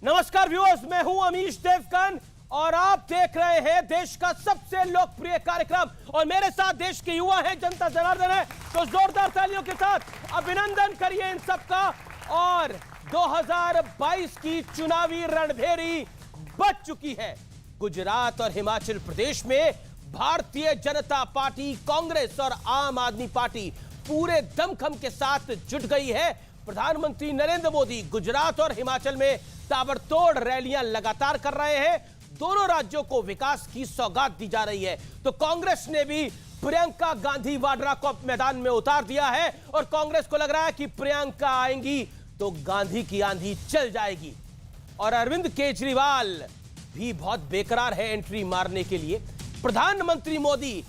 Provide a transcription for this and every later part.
नमस्कार व्यूअर्स, मैं हूं अमीश देवगन और आप देख रहे हैं देश का सबसे लोकप्रिय कार्यक्रम और मेरे साथ देश के युवा हैं, जनता जनार्दन है। तो जोरदार तालियों के साथ अभिनंदन करिए इन सबका। और 2022 की चुनावी रणभेरी बच चुकी है। गुजरात और हिमाचल प्रदेश में भारतीय जनता पार्टी, कांग्रेस और आम आदमी पार्टी पूरे दमखम के साथ जुट गई है। प्रधानमंत्री नरेंद्र मोदी गुजरात और हिमाचल में ताबड़तोड़ रैलियां लगातार कर रहे हैं। दोनों राज्यों को विकास की सौगात दी जा रही है। तो कांग्रेस ने भी प्रियंका गांधी वाड्रा को मैदान में उतार दिया है और कांग्रेस को लग रहा है कि प्रियंका आएंगी तो गांधी की आंधी चल जाएगी। और अरविंद केजरीवाल भी बहुत बेकरार है एंट्री मारने के लिए। प्रधानमंत्री मोदी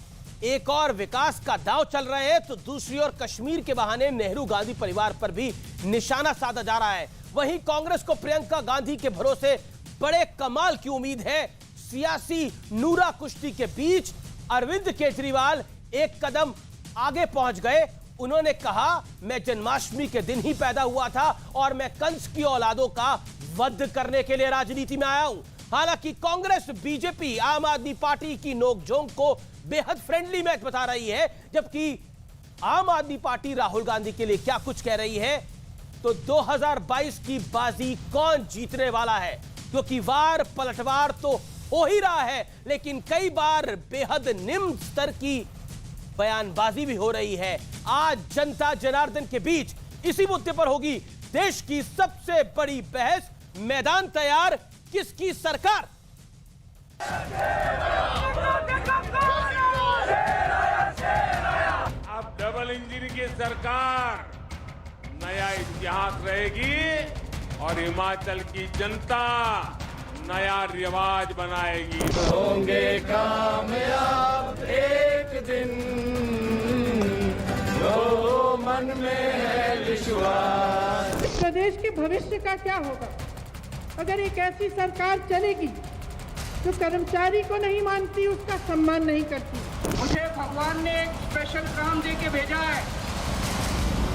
एक और विकास का दांव चल रहे हैं तो दूसरी ओर कश्मीर के बहाने नेहरू गांधी परिवार पर भी निशाना साधा जा रहा है। वहीं कांग्रेस को प्रियंका गांधी के भरोसे बड़े कमाल की उम्मीद है। सियासी नूरा कुश्ती के बीच अरविंद केजरीवाल एक कदम आगे पहुंच गए। उन्होंने कहा, मैं जन्माष्टमी के दिन ही पैदा हुआ था और मैं कंस की औलादों का वध करने के लिए राजनीति में आया हूं। हालांकि कांग्रेस, बीजेपी, आम आदमी पार्टी की नोकझोंक को बेहद फ्रेंडली मैच बता रही है, जबकि आम आदमी पार्टी राहुल गांधी के लिए क्या कुछ कह रही है। तो 2022 की बाजी कौन जीतने वाला है, क्योंकि वार पलटवार तो हो ही रहा है, लेकिन कई बार बेहद निम्न स्तर की बयानबाजी भी हो रही है। आज जनता जनार्दन के बीच इसी मुद्दे पर होगी देश की सबसे बड़ी बहस। मैदान तैयार, किसकी सरकार? अब डबल इंजन की सरकार नया इतिहास रहेगी और हिमाचल की जनता नया रिवाज बनाएगी। होंगे कामयाब एक दिन, जो मन में है विश्वास। प्रदेश के भविष्य का क्या होगा अगर एक ऐसी सरकार चलेगी जो कर्मचारी को नहीं मानती, उसका सम्मान नहीं करती। मुझे भगवान ने एक स्पेशल काम दे के भेजा है,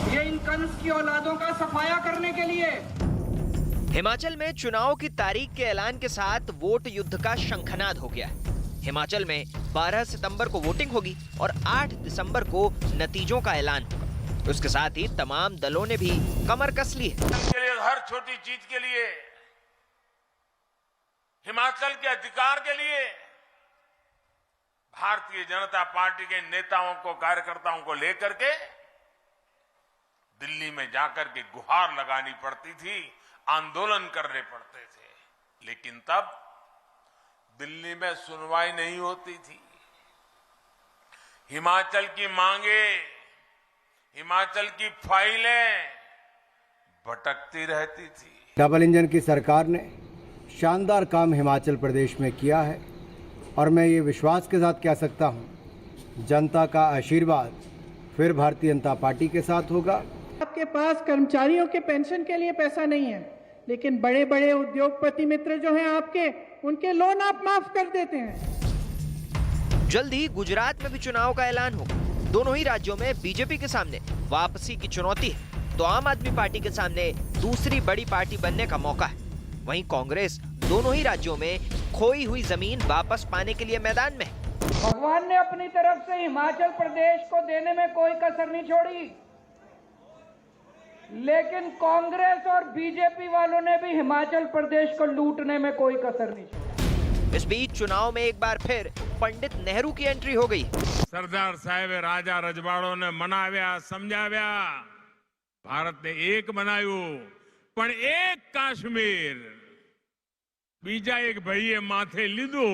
ये इन कंस की औलादों का सफाया करने के लिए। हिमाचल में चुनाव की तारीख के ऐलान के साथ वोट युद्ध का शंखनाद हो गया है। हिमाचल में 12 सितंबर को वोटिंग होगी और 8 दिसंबर को नतीजों का ऐलान होगा। उसके साथ ही तमाम दलों ने भी कमर कस ली है। हर छोटी चीज के लिए, हिमाचल के अधिकार के लिए भारतीय जनता पार्टी के नेताओं को, कार्यकर्ताओं को लेकर के दिल्ली में जाकर के गुहार लगानी पड़ती थी, आंदोलन करने पड़ते थे। लेकिन तब दिल्ली में सुनवाई नहीं होती थी। हिमाचल की मांगे, हिमाचल की फाइलें भटकती रहती थी। डबल इंजन की सरकार ने शानदार काम हिमाचल प्रदेश में किया है और मैं ये विश्वास के साथ कह सकता हूँ, जनता का आशीर्वाद फिर भारतीय जनता पार्टी के साथ होगा। आपके पास कर्मचारियों के पेंशन के लिए पैसा नहीं है, लेकिन बड़े बड़े उद्योगपति मित्र जो हैं आपके, उनके लोन आप माफ कर देते हैं। जल्द ही गुजरात में भी चुनाव का ऐलान होगा। दोनों ही राज्यों में बीजेपी के सामने वापसी की चुनौती है, तो आम आदमी पार्टी के सामने दूसरी बड़ी पार्टी बनने का मौका है। वहीं कांग्रेस दोनों ही राज्यों में खोई हुई जमीन वापस पाने के लिए मैदान में है। भगवान ने अपनी तरफ से हिमाचल प्रदेश को देने में कोई कसर नहीं छोड़ी, लेकिन कांग्रेस और बीजेपी वालों ने भी हिमाचल प्रदेश को लूटने में कोई कसर नहीं छोड़ी। इस बीच चुनाव में एक बार फिर पंडित नेहरू की एंट्री हो गई। सरदार साहेब राजा रजवाड़ों ने मनाव्या, समझाव्या, भारत ने एक बनायु, पण एक काश्मीर, बीजा एक भैये माथे लीधो।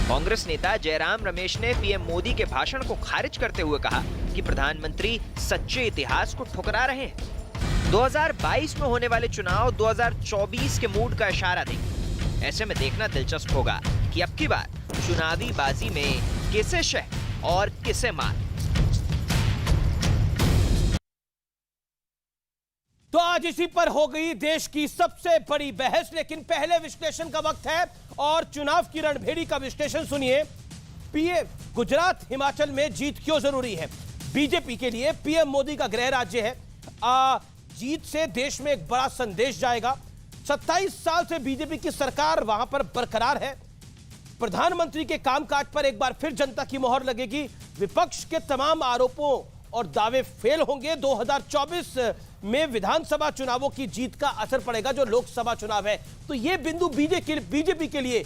कांग्रेस नेता जयराम रमेश ने पीएम मोदी के भाषण को खारिज करते हुए कहा कि प्रधानमंत्री सच्चे इतिहास को ठुकरा रहे हैं। 2022 में होने वाले चुनाव 2024 के मूड का इशारा देंगे। ऐसे में देखना दिलचस्प होगा कि अब की बार चुनावी बाजी में किसे शह और किसे मार। तो आज इसी पर हो गई देश की सबसे बड़ी बहस। लेकिन पहले विश्लेषण का वक्त है और चुनाव की रणभेड़ी का विश्लेषण सुनिए। पीएम गुजरात, हिमाचल में जीत क्यों जरूरी है? बीजेपी के लिए पीएम मोदी का गृह राज्य है। जीत से देश में एक बड़ा संदेश जाएगा। 27 साल से बीजेपी की सरकार वहां पर बरकरार है। प्रधानमंत्री के कामकाज पर एक बार फिर जनता की मोहर लगेगी। विपक्ष के तमाम आरोपों और दावे फेल होंगे। 2024 में विधानसभा चुनावों की जीत का असर पड़ेगा जो लोकसभा चुनाव है। तो यह बिंदु बीजेपी के लिए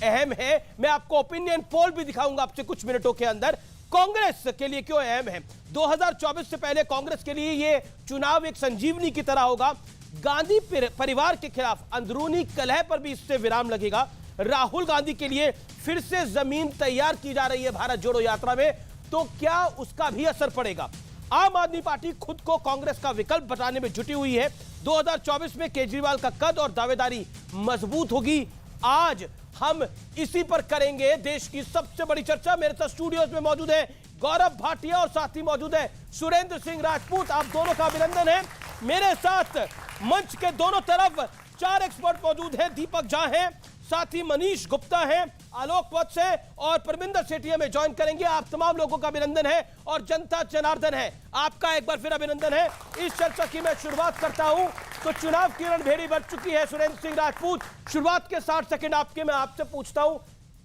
अहम है। मैं आपको ओपिनियन पोल भी दिखाऊंगा आपसे कुछ मिनटों के अंदर। कांग्रेस के लिए क्यों अहम है? 2024 से पहले कांग्रेस के लिए यह चुनाव एक संजीवनी की तरह होगा। गांधी परिवार के खिलाफ अंदरूनी कलह पर भी इससे विराम लगेगा। राहुल गांधी के लिए फिर से जमीन तैयार की जा रही है भारत जोड़ो यात्रा में, तो क्या उसका भी असर पड़ेगा? आम आदमी पार्टी खुद को कांग्रेस का विकल्प बताने में जुटी हुई है। 2024 में केजरीवाल का कद और दावेदारी मजबूत होगी। आज हम इसी पर करेंगे देश की सबसे बड़ी चर्चा। मेरे साथ स्टूडियोज में मौजूद है गौरव भाटिया और साथ ही मौजूद है सुरेंद्र सिंह राजपूत। आप दोनों का अभिनंदन है। मेरे साथ मंच के दोनों तरफ 4 एक्सपर्ट मौजूद हैं। दीपक झा हैं, साथ ही मनीष गुप्ता हैं, आलोक वत्स से और परमिंदर सेठी हमें ज्वाइन करेंगे। आप तमाम लोगों का अभिनंदन है और जनता जनार्दन है, आपका एक बार फिर अभिनंदन है। इस चर्चा की मैं शुरुआत करता हूं तो चुनाव की रणभेड़ी बढ़ चुकी है। सुरेंद्र सिंह राजपूत, शुरुआत के 60 सेकंड आपके, मैं आपसे पूछता हूं,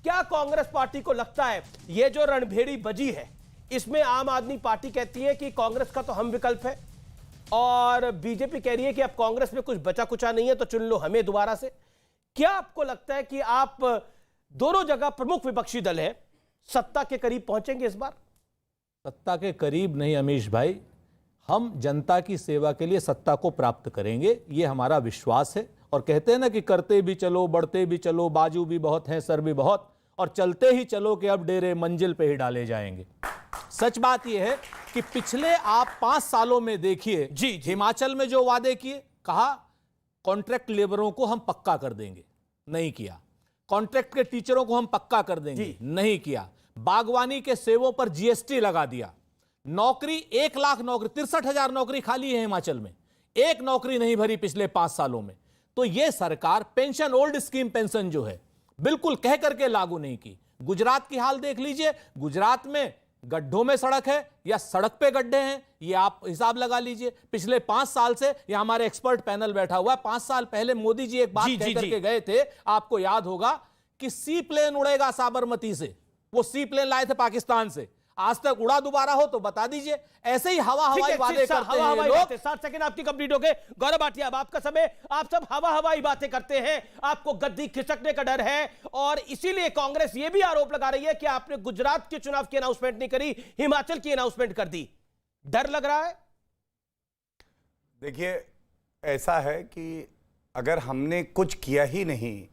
क्या कांग्रेस पार्टी को लगता है यह जो रणभेड़ी बजी है इसमें आम आदमी पार्टी कहती है कि कांग्रेस का तो हम विकल्प है और बीजेपी कह रही है कि अब कांग्रेस में कुछ बचा कुचा नहीं है तो चुन लो हमें दोबारा से? क्या आपको लगता है कि आप दोनों जगह प्रमुख विपक्षी दल है, सत्ता के करीब पहुंचेंगे इस बार? सत्ता के करीब नहीं अमीश भाई, हम जनता की सेवा के लिए सत्ता को प्राप्त करेंगे, ये हमारा विश्वास है। और कहते हैं ना कि करते भी चलो, बढ़ते भी चलो, बाजू भी बहुत हैं, सर भी बहुत, और चलते ही चलो कि अब डेरे मंजिल पे ही डाले जाएंगे। सच बात यह है कि पिछले आप 5 सालों में देखिए, जी हिमाचल में जो वादे किए, कहा कॉन्ट्रैक्ट लेबरों को हम पक्का कर देंगे, नहीं किया। कॉन्ट्रैक्ट के टीचरों को हम पक्का कर देंगे, नहीं किया। बागवानी के सेवों पर जीएसटी लगा दिया। नौकरी 1 लाख नौकरी, 63,000 नौकरी खाली है हिमाचल में, एक नौकरी नहीं भरी पिछले 5 सालों में। तो यह सरकार पेंशन, ओल्ड स्कीम पेंशन जो है बिल्कुल कह करके लागू नहीं की। गुजरात की हाल देख लीजिए, गुजरात में गड्ढों में सड़क है या सड़क पे गड्ढे हैं, ये आप हिसाब लगा लीजिए। पिछले 5 साल से, ये हमारे एक्सपर्ट पैनल बैठा हुआ है, 5 साल पहले मोदी जी एक बात कह करके गए थे, आपको याद होगा, कि सी प्लेन उड़ेगा साबरमती से। वो सी प्लेन लाए थे पाकिस्तान से, आज तक उड़ा दोबारा हो तो बता दीजिए। ऐसे ही हवाई वादे करते हैं लोग। 60 सेकंड आपकी कंप्लीट हो गए। गौरव भाटिया, अब आपका समय। आप सब हवाई बातें करते हैं, आपको गद्दी खिसकने का डर है और इसीलिए कांग्रेस यह भी आरोप लगा रही है कि आपने गुजरात के चुनाव की अनाउंसमेंट नहीं करी, हिमाचल की अनाउंसमेंट कर दी। डर लग रहा है? देखिए, ऐसा है कि अगर हमने कुछ किया ही नहीं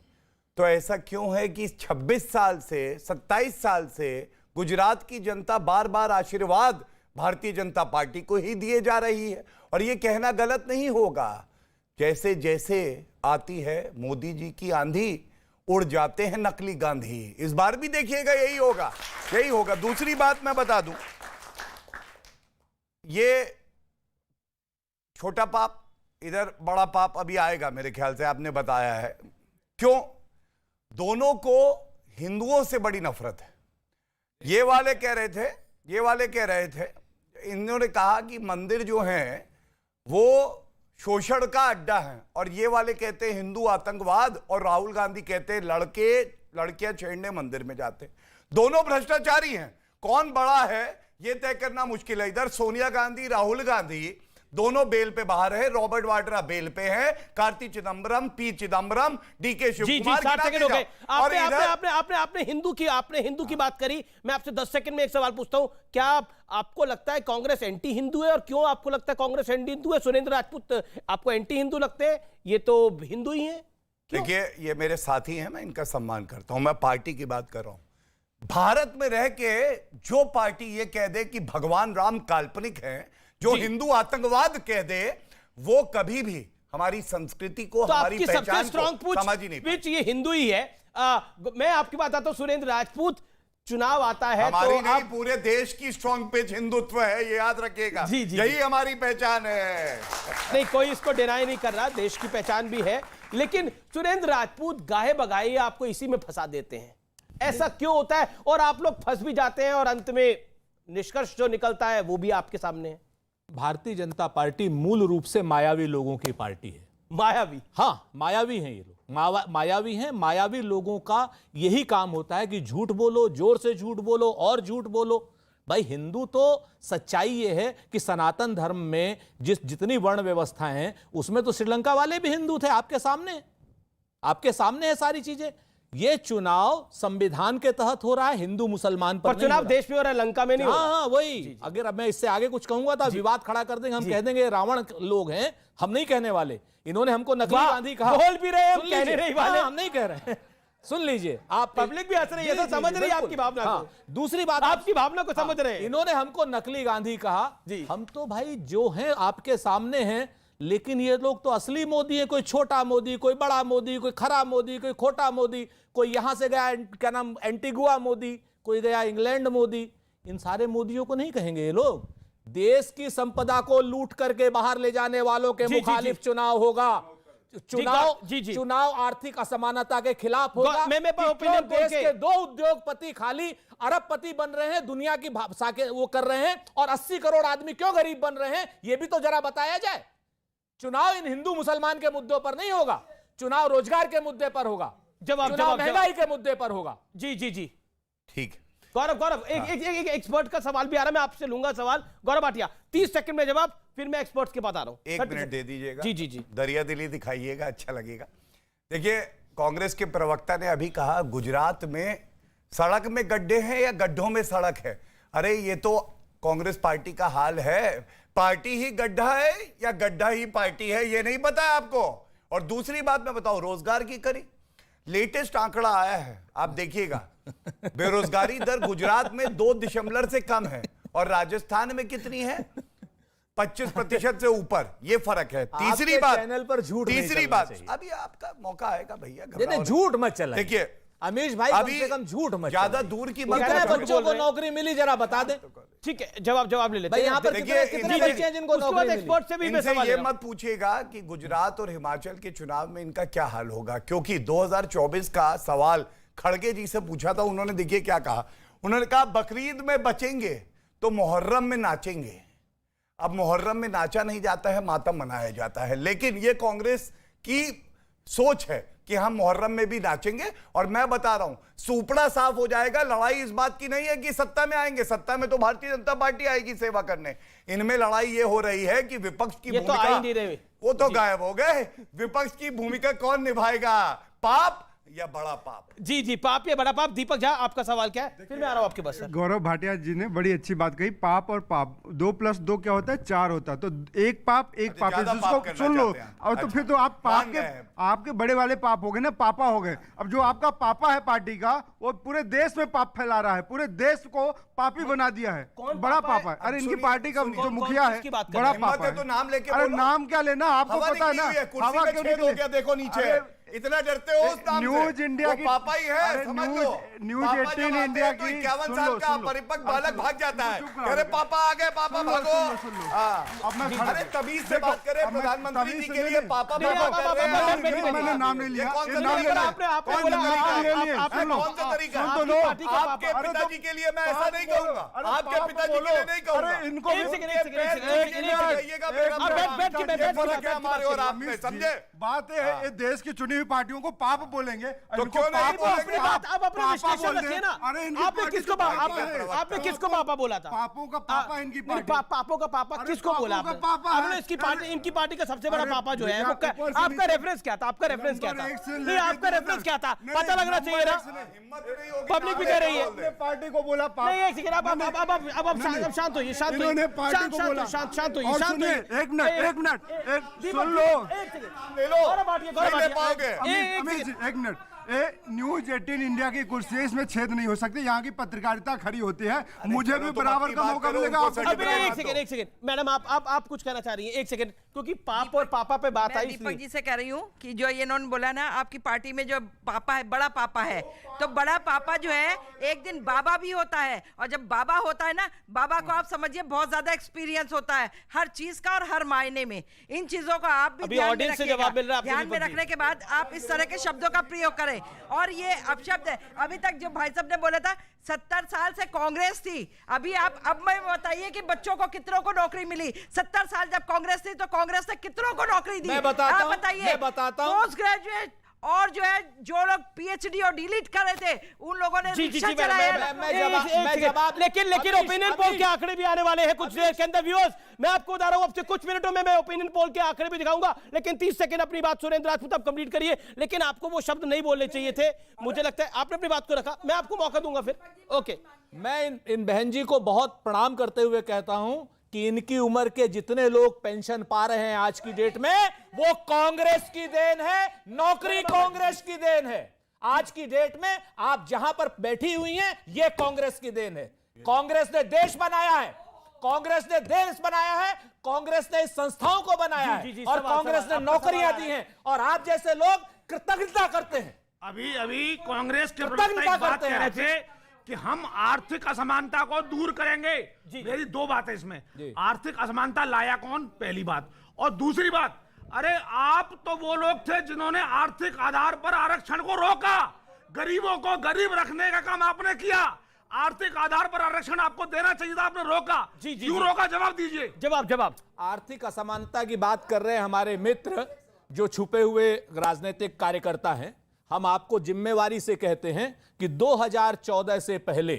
तो ऐसा क्यों है कि 26 साल से 27 साल से गुजरात की जनता बार बार आशीर्वाद भारतीय जनता पार्टी को ही दिए जा रही है। और यह कहना गलत नहीं होगा, जैसे जैसे आती है मोदी जी की आंधी, उड़ जाते हैं नकली गांधी। इस बार भी देखिएगा यही होगा, यही होगा। दूसरी बात मैं बता दूं, ये छोटा पाप इधर, बड़ा पाप अभी आएगा मेरे ख्याल से, आपने बताया है। क्यों? दोनों को हिंदुओं से बड़ी नफरत है। ये वाले कह रहे थे, इन्होंने कहा कि मंदिर जो हैं वो शोषण का अड्डा है, और ये वाले कहते हैं हिंदू आतंकवाद, और राहुल गांधी कहते हैं लड़कियां छेड़ने मंदिर में जाते। दोनों भ्रष्टाचारी हैं। कौन बड़ा है ये तय करना मुश्किल है। इधर सोनिया गांधी, राहुल गांधी दोनों बेल पे बाहर है, रॉबर्ट वाड्रा बेल पे है, कार्ति चिदम्बरम, पी चिदम्बरम, डीके शिवकुमार। आपने हिंदू की बात करी। मैं आपसे 10 सेकंड में एक सवाल पूछता हूं, क्या आपको लगता है कांग्रेस एंटी हिंदू है? और क्यों आपको लगता है कांग्रेस एंटी हिंदू है? सुरेंद्र राजपूत, आपको एंटी हिंदू लगते हैं? ये तो हिंदू ही है। देखिए, ये मेरे साथी हैं, मैं इनका सम्मान करता हूं, मैं पार्टी की बात कर रहा हूं। भारत में रह के जो पार्टी ये कह दे कि भगवान राम काल्पनिक है, जो हिंदू आतंकवाद कह दे, वो कभी भी हमारी संस्कृति को, तो हमारी पहचान को समझ ही नहीं पाए। ये हिंदू ही है। मैं आपकी बात आता हूं सुरेंद्र राजपूत, चुनाव आता है हमारी तो नहीं, पूरे देश की स्ट्रॉन्ग पिच हिंदुत्व है, ये याद रखिएगा। यही हमारी पहचान है। नहीं, कोई इसको डिनाई नहीं कर रहा, देश की पहचान भी है। लेकिन सुरेंद्र राजपूत गाहे बगाए आपको इसी में फंसा देते हैं। ऐसा क्यों होता है? और आप लोग फंस भी जाते हैं और अंत में निष्कर्ष जो निकलता है वो भी आपके सामने है। भारतीय जनता पार्टी मूल रूप से मायावी लोगों की पार्टी है। मायावी? हाँ, मायावी हैं ये लोग, मायावी हैं। मायावी लोगों का यही काम होता है कि झूठ बोलो, जोर से झूठ बोलो और झूठ बोलो। भाई हिंदू तो सच्चाई ये है कि सनातन धर्म में जितनी वर्ण व्यवस्था है उसमें तो श्रीलंका वाले भी हिंदू थे, आपके सामने है सारी चीजें। ये चुनाव संविधान के तहत हो रहा है, हिंदू मुसलमान पर चुनाव देश में हो रहा है, लंका में नहीं हो रहा। हाँ, वही। अगर अब मैं इससे आगे कुछ कहूंगा तो विवाद खड़ा कर देंगे, हम कह देंगे रावण लोग हैं, हम नहीं कहने वाले। इन्होंने हमको नकली गांधी कहा, बोल भी रहे हैं, हम कहने नहीं वाले। हम नहीं कह रहे हैं, सुन लीजिए आप। पब्लिक भी हंस रही है, तो समझ रही है आपकी भावना को। दूसरी बात, आपकी भावना को समझ रहे हैं। इन्होंने हमको नकली गांधी कहा। हम तो भाई जो हैं आपके सामने हैं, लेकिन ये लोग तो असली मोदी है। कोई छोटा मोदी, कोई बड़ा मोदी, कोई खरा मोदी, कोई खोटा मोदी, कोई यहां से गया क्या नाम एंटीगुआ मोदी, कोई गया इंग्लैंड मोदी। इन सारे मोदियों को नहीं कहेंगे ये लोग। देश की संपदा को लूट करके बाहर ले जाने वालों के मुखालिफ चुनाव होगा। चुनाव आर्थिक असमानता के खिलाफ होगा। देश के 2 उद्योगपति खाली अरबपति बन रहे हैं, दुनिया की वो कर रहे हैं, और 80 करोड़ आदमी क्यों गरीब बन रहे हैं, ये भी तो जरा बताया जाए। चुनाव इन हिंदू मुसलमान के मुद्दों पर नहीं होगा, चुनाव रोजगार के मुद्दे पर होगा, चुनाव महंगाई के मुद्दे पर होगा। जी ठीक। गौरव, एक एक्सपर्ट का सवाल भी आ रहा है, मैं आपसे लूंगा सवाल। गौरव भाटिया, 30 सेकंड में जवाब, फिर मैं एक्सपर्ट्स के पास आ रहा हूं। 1 मिनट दे दीजिएगा। जी। दरिया दिली दिखाइएगा, अच्छा लगेगा। देखिए, कांग्रेस के प्रवक्ता ने अभी कहा गुजरात में सड़क में गड्ढे हैं या गड्ढों में सड़क है। अरे ये तो कांग्रेस पार्टी का हाल है। पार्टी ही गड्ढा है या गड्ढा ही पार्टी है, ये नहीं पता है आपको। और दूसरी बात मैं बताऊं, रोजगार की करी लेटेस्ट आंकड़ा आया है, आप देखिएगा। बेरोजगारी दर गुजरात में 2% से कम है, और राजस्थान में कितनी है? 25% से ऊपर। ये फर्क है। तीसरी बात, चैनल पर झूठ, तीसरी बात, अभी आपका मौका आएगा भैया, झूठ मत चलाइए। देखिए अमीश भाई, कम से कम झूठ मत, ज्यादा दूर की बात। बच्चों को नौकरी मिली, जरा बता दें। ठीक है, जवाब ले लेते हैं। यहाँ पर कितने बच्चे हैं जिनको नौकरी मिली? इनसे ये मत पूछिएगा कि गुजरात और हिमाचल के चुनाव में इनका क्या हाल होगा, क्योंकि 2024 का सवाल खड़गे जी से पूछा था। उन्होंने देखिए क्या कहा, उन्होंने कहा बकरीद में बचेंगे तो मुहर्रम में नाचेंगे। अब मुहर्रम में नाचा नहीं जाता है, मातम मनाया जाता है। लेकिन ये कांग्रेस की सोच है कि हम मुहर्रम में भी नाचेंगे। और मैं बता रहा हूं, सुपड़ा साफ हो जाएगा। लड़ाई इस बात की नहीं है कि सत्ता में आएंगे, सत्ता में तो भारतीय जनता पार्टी आएगी सेवा करने। इनमें लड़ाई ये हो रही है कि विपक्ष की भूमिका, तो आ ही नहीं रहे, वो तो गायब हो गए। विपक्ष की भूमिका कौन निभाएगा, पाप या बड़ा पाप? जी, पाप या बड़ा पाप। दीपक झा, आपका सवाल क्या है? फिर मैं आ रहा हूं आपके पास। गौरव भाटिया जी ने बड़ी अच्छी बात कही। पाप और पाप, 2 + 2 क्या होता है? 4 होता है। तो एक पाप एक पाप है, जिसको सुन लो। और तो फिर तो आप पाप के, आपके बड़े वाले पाप हो गए ना, पापा हो गए। अब जो आपका पापा है पार्टी का, वो पूरे देश में पाप फैला रहा है, पूरे देश को पापी बना दिया है। बड़ा पापा है। अरे इनकी पार्टी का जो मुखिया है बड़ा पापा है। तो नाम लेके, अरे नाम क्या लेना, आपको पता है ना। हवा क्यों निकली? देखो नीचे, इतना डरते हो उस नाम से। न्यूज इंडिया की पापा ही है, समझ लो। न्यूज 18 इंडिया की 51 साल का परिपक्व बालक भाग जाता है। अरे पापा आ गए, पापा भागो। अरे तभी से बात करें प्रधानमंत्री जी के लिए, पापा मैंने नाम नहीं लिया। कौन सा तरीका? आपके पिताजी के लिए मैं ऐसा नहीं कहूंगा, आपके पिताजी के लिए नहीं कहूंगा। इनको हमारे और आप में, समझे? बात है, ये देश की चुनी हुई पार्टियों को पाप बोलेंगे, तो क्यों नहीं बोलेंगे? आप अपना विश्लेषण रखिए ना। आपने किसको पापा बोला था? पापों का पापा इनकी पार्टी। पापों का पापा किसको बोला आपने? इसकी पार्टी, इनकी पार्टी का सबसे बड़ा पापा जो है, आपका रेफरेंस क्या था? आपका रेफरेंस क्या था? नहीं, आपका रेफरेंस क्या था? पता लगना चाहिए ना। पब्लिक भी कह रही है पार्टी को बोला पाप। नहीं, एक सेकंड, अब शांत होइए, शांत होइए। एक मिनट, सुन लो। एक मिनट, न्यूज 18 इंडिया की कुर्सी है, इसमें छेद नहीं हो सकते। यहाँ की पत्रकारिता खड़ी होती है, मुझे भी बराबर का मौका मिलेगा। एक सेकंड मैडम, आप कुछ कहना चाह रही हैं? एक सेकंड, क्योंकि पाप और पापा पे बात आई। दीपक जी से कह रही हूँ कि जो ये इन्होंने बोला ना, आपकी पार्टी में जो पापा है, बड़ा पापा है, तो बड़ा पापा जो है एक दिन बाबा भी होता है। और जब बाबा होता है ना, बाबा को आप समझिए बहुत ज्यादा एक्सपीरियंस होता है हर चीज का और हर मायने में। इन चीजों को आप भी ध्यान में रखने के बाद आप इस तरह के शब्दों का प्रयोग करें। में। और ये अपशब्द है। अभी तक जो भाई साहब ने बोला था 70 साल से कांग्रेस थी, अभी आप अब मैं बताइए कि बच्चों को कितनों को नौकरी मिली? 70 साल जब कांग्रेस थी तो कांग्रेस ने कितनों को नौकरी दी? मैं बताता हूं, बताइए। मैं बताता हूं। पोस्ट ग्रेजुएट और जो है जो लोग पीएचडी और डीलिट कर रहे थे उन लोगों ने रिक्शा चलाया। लेकिन ओपिनियन पोल के आंकड़े भी आने वाले हैं कुछ देर के अंदर। व्यूअर्स, मैं आपको बता रहा हूं आपसे कुछ मिनटों में मैं ओपिनियन पोल के आंकड़े भी दिखाऊंगा, लेकिन 30 सेकंड अपनी बात सुरेंद्र राजपूत आप कंप्लीट करिए। लेकिन आपको वो शब्द नहीं बोलने चाहिए थे, मुझे लगता है आपने अपनी बात को रखा, मैं आपको मौका दूंगा फिर। ओके, मैं इन बहन जी को बहुत प्रणाम करते हुए कहता हूं कि इनकी उम्र के जितने लोग पेंशन पा रहे हैं आज की डेट में, वो कांग्रेस की देन है, नौकरी कांग्रेस की देन है। आज की डेट में आप जहां पर बैठी हुई हैं, ये कांग्रेस की देन है। कांग्रेस ने देश बनाया है, कांग्रेस ने देश बनाया है, कांग्रेस ने इस संस्थाओं को बनाया है और कांग्रेस ने नौकरियां दी हैं, और आप जैसे लोग कृतज्ञता करते हैं। अभी कांग्रेस के प्रवक्ता एक बात कह रहे थे कि हम आर्थिक असमानता को दूर करेंगे। मेरी दो बातें इसमें, आर्थिक असमानता लाया कौन, पहली बात, और दूसरी बात, अरे आप तो वो लोग थे जिन्होंने आर्थिक आधार पर आरक्षण को रोका। गरीबों को गरीब रखने का काम आपने किया, आर्थिक आधार पर आरक्षण आपको देना चाहिए था, आपने रोका। क्यों रोका, जवाब दीजिए। जवाब। आर्थिक असमानता की बात कर रहे हैं हमारे मित्र जो छुपे हुए राजनीतिक कार्यकर्ता हैं। हम आपको जिम्मेवारी से कहते हैं कि 2014 से पहले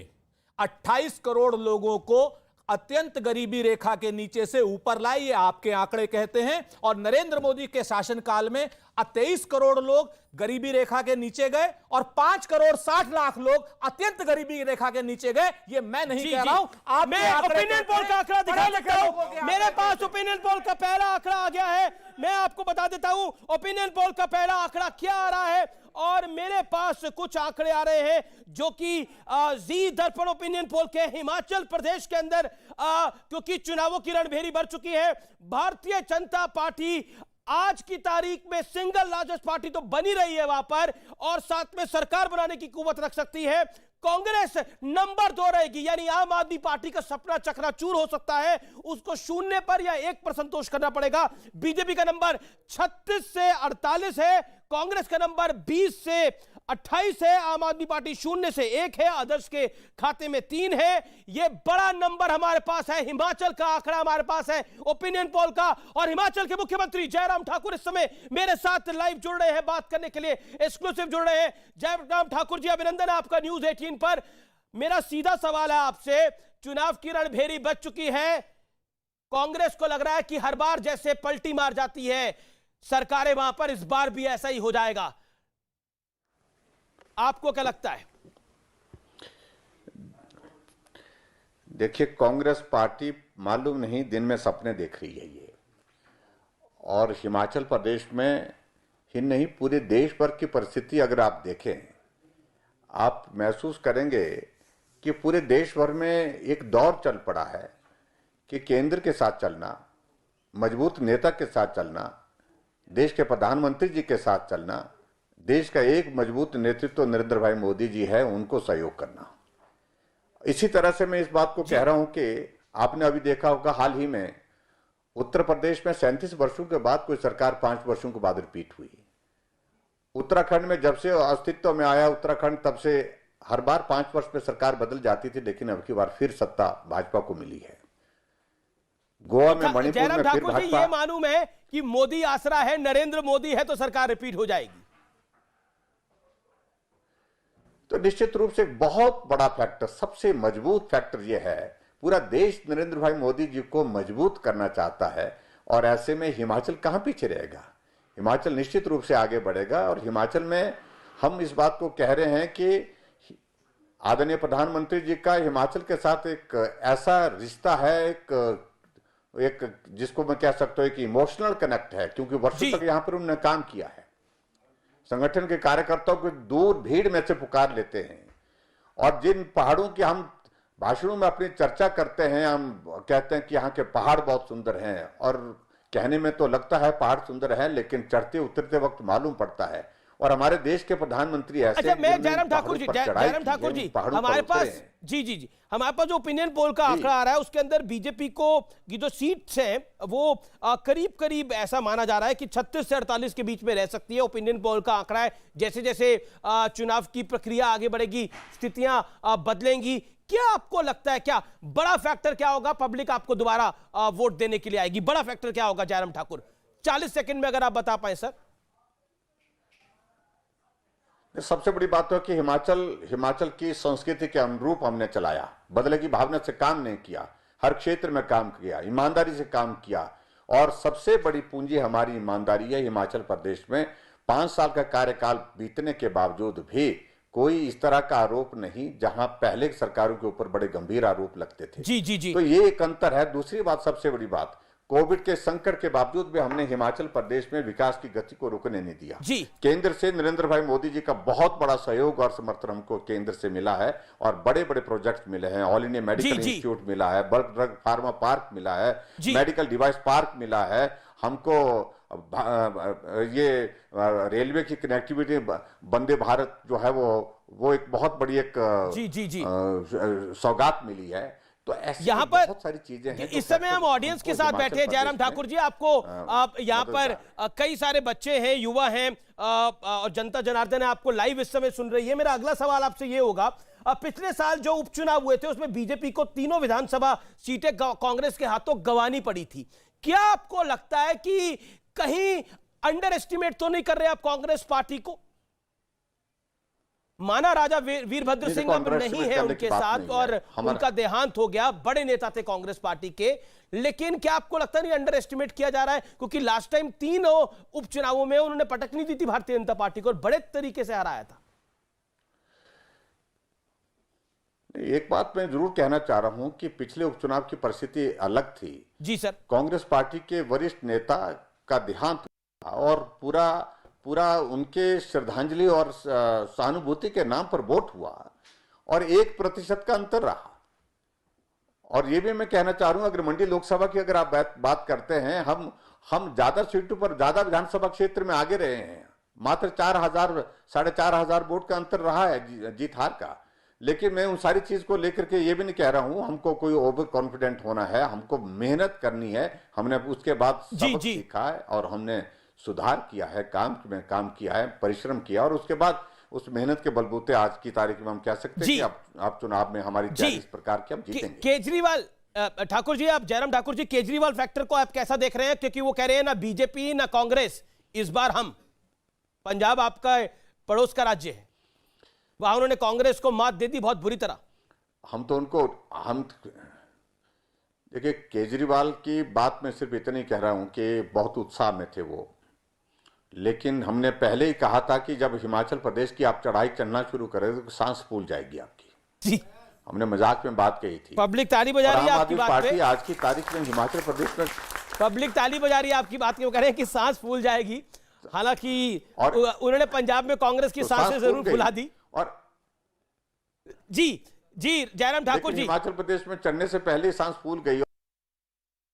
28 करोड़ लोगों को अत्यंत गरीबी रेखा के नीचे से ऊपर लाई, ये आपके आंकड़े कहते हैं। और नरेंद्र मोदी के शासनकाल में 23 करोड़ लोग गरीबी रेखा के नीचे गए और 5 करोड़ 60 लाख लोग अत्यंत गरीबी रेखा के नीचे गए। ये मैं नहीं कह रहा हूं, आप मैं ओपिनियन पोल का आंकड़ा दिखा देता हूं। मेरे पास ओपिनियन पोल का पहला आंकड़ा आ गया है, मैं आपको बता देता हूं ओपिनियन पोल का पहला आंकड़ा क्या आ रहा है। और मेरे पास कुछ आंकड़े आ रहे हैं जो कि जी दर्पण ओपिनियन पोल के हिमाचल प्रदेश के अंदर, क्योंकि चुनावों की रणभेरी बढ़ चुकी है, भारतीय जनता पार्टी आज की तारीख में सिंगल लार्जेस्ट पार्टी तो बनी रही है वहां पर, और साथ में सरकार बनाने की कुव्वत रख सकती है। कांग्रेस नंबर 2 रहेगी, यानी आम आदमी पार्टी का सपना चकनाचूर हो सकता है, उसको 0 पर या 1 पर संतोष करना पड़ेगा। बीजेपी का नंबर 36 से 48 है, कांग्रेस का नंबर 20 से 28 है, आम आदमी पार्टी 0 से 1 है, अदर्स के खाते में 3 है। यह बड़ा नंबर हमारे पास है, हिमाचल का आंकड़ा हमारे पास है ओपिनियन पोल का। और हिमाचल के मुख्यमंत्री जयराम ठाकुर इस समय मेरे साथ लाइव जुड़ रहे हैं, बात करने के लिए एक्सक्लूसिव जुड़ रहे हैं। जयराम ठाकुर जी, अभिनंदन आपका न्यूज 18 पर। मेरा सीधा सवाल है आपसे, चुनाव की रणभेरी बच चुकी है, कांग्रेस को लग रहा है कि हर बार जैसे पलटी मार जाती है सरकारें वहां पर, इस बार भी ऐसा ही हो जाएगा, आपको क्या लगता है? देखिए, कांग्रेस पार्टी मालूम नहीं दिन में सपने देख रही है ये, और हिमाचल प्रदेश में ही नहीं पूरे देश भर की परिस्थिति अगर आप देखें, आप महसूस करेंगे कि पूरे देश भर में एक दौर चल पड़ा है कि केंद्र के साथ चलना, मजबूत नेता के साथ चलना, देश के प्रधानमंत्री जी के साथ चलना, देश का एक मजबूत नेतृत्व नरेंद्र भाई मोदी जी है, उनको सहयोग करना। इसी तरह से मैं इस बात को कह रहा हूं कि आपने अभी देखा होगा हाल ही में उत्तर प्रदेश में 37 वर्षों के बाद कोई सरकार 5 वर्षों के बाद रिपीट हुई। उत्तराखंड में जब से अस्तित्व में आया उत्तराखंड, तब से हर बार 5 वर्ष में सरकार बदल जाती थी, लेकिन अब की बार फिर सत्ता भाजपा को मिली है। गोवा में, मणिपुर में फिर भाजपा। ये मालूम है कि मोदी आसरा है, नरेंद्र मोदी है तो सरकार रिपीट हो जाएगी। तो निश्चित रूप से बहुत बड़ा फैक्टर, सबसे मजबूत फैक्टर यह है, पूरा देश नरेंद्र भाई मोदी जी को मजबूत करना चाहता है, और ऐसे में हिमाचल कहां पीछे रहेगा? हिमाचल निश्चित रूप से आगे बढ़ेगा। और हिमाचल में हम इस बात को कह रहे हैं कि आदरणीय प्रधानमंत्री जी का हिमाचल के साथ एक ऐसा रिश्ता है, एक जिसको मैं कह सकता हूं कि इमोशनल कनेक्ट है, क्योंकि वर्षों तक यहां पर उन्होंने काम किया है। संगठन के कार्यकर्ताओं को दूर भीड़ में से पुकार लेते हैं, और जिन पहाड़ों की हम भाषणों में अपनी चर्चा करते हैं, हम कहते हैं कि यहाँ के पहाड़ बहुत सुंदर हैं, और कहने में तो लगता है पहाड़ सुंदर है, लेकिन चढ़ते उतरते वक्त मालूम पड़ता है और हमारे देश के प्रधानमंत्री ऐसे अच्छा, मैं जयराम ठाकुर जी हमारे पास जी हमारे पास जो ओपिनियन पोल का आंकड़ा आ रहा है उसके अंदर बीजेपी को की जो सीट्स हैं वो करीब करीब ऐसा माना जा रहा है कि 36 से 48 के बीच में रह सकती है। ओपिनियन पोल का आंकड़ा है। जैसे जैसे चुनाव की प्रक्रिया आगे बढ़ेगी, स्थितियां बदलेंगी, क्या आपको लगता है क्या बड़ा फैक्टर क्या होगा? पब्लिक आपको दोबारा वोट देने के लिए आएगी, बड़ा फैक्टर क्या होगा जयराम ठाकुर? 40 सेकंड में अगर आप बता पाए सर। सबसे बड़ी बात है कि हिमाचल की संस्कृति के अनुरूप हमने चलाया, बदले की भावना से काम नहीं किया, हर क्षेत्र में काम किया, ईमानदारी से काम किया, और सबसे बड़ी पूंजी हमारी ईमानदारी है। हिमाचल प्रदेश में 5 साल का कार्यकाल बीतने के बावजूद भी कोई इस तरह का आरोप नहीं, जहां पहले की सरकारों के ऊपर बड़े गंभीर आरोप लगते थे। जी। तो ये एक अंतर है। दूसरी बात, सबसे बड़ी बात, कोविड के संकट के बावजूद भी हमने हिमाचल प्रदेश में विकास की गति को रुकने नहीं दिया। जी। केंद्र से नरेंद्र भाई मोदी जी का बहुत बड़ा सहयोग और समर्थन हमको केंद्र से मिला है, और बड़े बड़े प्रोजेक्ट मिले हैं। ऑल इंडिया मेडिकल इंस्टीट्यूट मिला है, बल्क ड्रग फार्मा पार्क मिला है, मेडिकल डिवाइस पार्क मिला है हमको, ये रेलवे की कनेक्टिविटी, वंदे भारत जो है वो एक बहुत बड़ी एक सौगात मिली है। तो यहाँ पर बहुत सारी चीजें हैं। इस समय हम ऑडियंस के साथ बैठे हैं जयराम ठाकुर जी, आपको आप यहाँ पर कई सारे बच्चे हैं, युवा हैं, और जनता जनार्दन है आपको लाइव इस समय सुन रही है। मेरा अगला सवाल आपसे ये होगा, पिछले साल जो उपचुनाव हुए थे उसमें बीजेपी को 3 विधानसभा सीटें कांग्रेस के हाथों गंवानी पड़ी थी। क्या आपको लगता है कि कहीं अंडर एस्टिमेट तो नहीं कर रहे आप कांग्रेस पार्टी को? माना राजा वीरभद्र सिंह अब नहीं है उनके साथ और उनका देहांत हो गया, बड़े नेता थे कांग्रेस पार्टी के, लेकिन क्या आपको लगता नहीं अंडर एस्टिमेट किया जा रहा है? क्योंकि लास्ट टाइम 3 उपचुनावों में उन्होंने पटक नहीं दी थी भारतीय जनता पार्टी को और बड़े तरीके से हराया था। एक बात मैं जरूर कहना चाह रहा हूं कि पिछले उपचुनाव की परिस्थिति अलग थी। जी सर। कांग्रेस पार्टी के वरिष्ठ नेता का देहांत हुआ और पूरा उनके श्रद्धांजलि और सहानुभूति के नाम पर वोट हुआ और 1% का अंतर रहा। और ये भी मैं कहना चाह रहा हूं, अगर मंडी लोकसभा की अगर आप बात करते हैं, हम ज्यादा सीटों पर, ज्यादा विधानसभा क्षेत्र में आगे रहे हैं। मात्र 4,000 साढ़े 4,000 वोट का अंतर रहा है जीत हार का। लेकिन मैं उन सारी चीज को लेकर के ये भी नहीं कह रहा हूं हमको कोई ओवर कॉन्फिडेंट होना है, हमको मेहनत करनी है। हमने उसके बाद सबक सीखा है और हमने सुधार किया है, काम किया है, परिश्रम किया, और उसके बाद उस मेहनत के बलबूते आज की तारीख में हम कह सकते हैं कि आप चुनाव में हमारी तैयारी इस प्रकार की हम जीतेंगे। केजरीवाल ठाकुर जी, आप जयराम ठाकुर जी, केजरीवाल फैक्टर को आप कैसा देख रहे हैं? क्योंकि वो कह रहे हैं ना बीजेपी ना कांग्रेस, इस बार हम, पंजाब आपका पड़ोस का राज्य है, वहां उन्होंने कांग्रेस को मात दे दी बहुत बुरी तरह। देखिए, केजरीवाल की बात में सिर्फ इतनी कह रहा हूं कि बहुत उत्साह में थे वो, लेकिन हमने पहले ही कहा था कि जब हिमाचल प्रदेश की आप चढ़ाई चढ़ना शुरू करें तो सांस फूल जाएगी आपकी। जी, हमने मजाक में बात कही थी। पब्लिक ताली बजा रही है आपकी बात पे। पार्टी आज की तारीख में हिमाचल प्रदेश में पब्लिक ताली बजा रही है आपकी बात क्यों कह रहे हैं कि सांस फूल जाएगी? हालांकि उन्होंने पंजाब में कांग्रेस की सांसें जरूर फुला दी। और जी जयराम ठाकुर जी, हिमाचल प्रदेश में चढ़ने से पहले सांस फूल गई।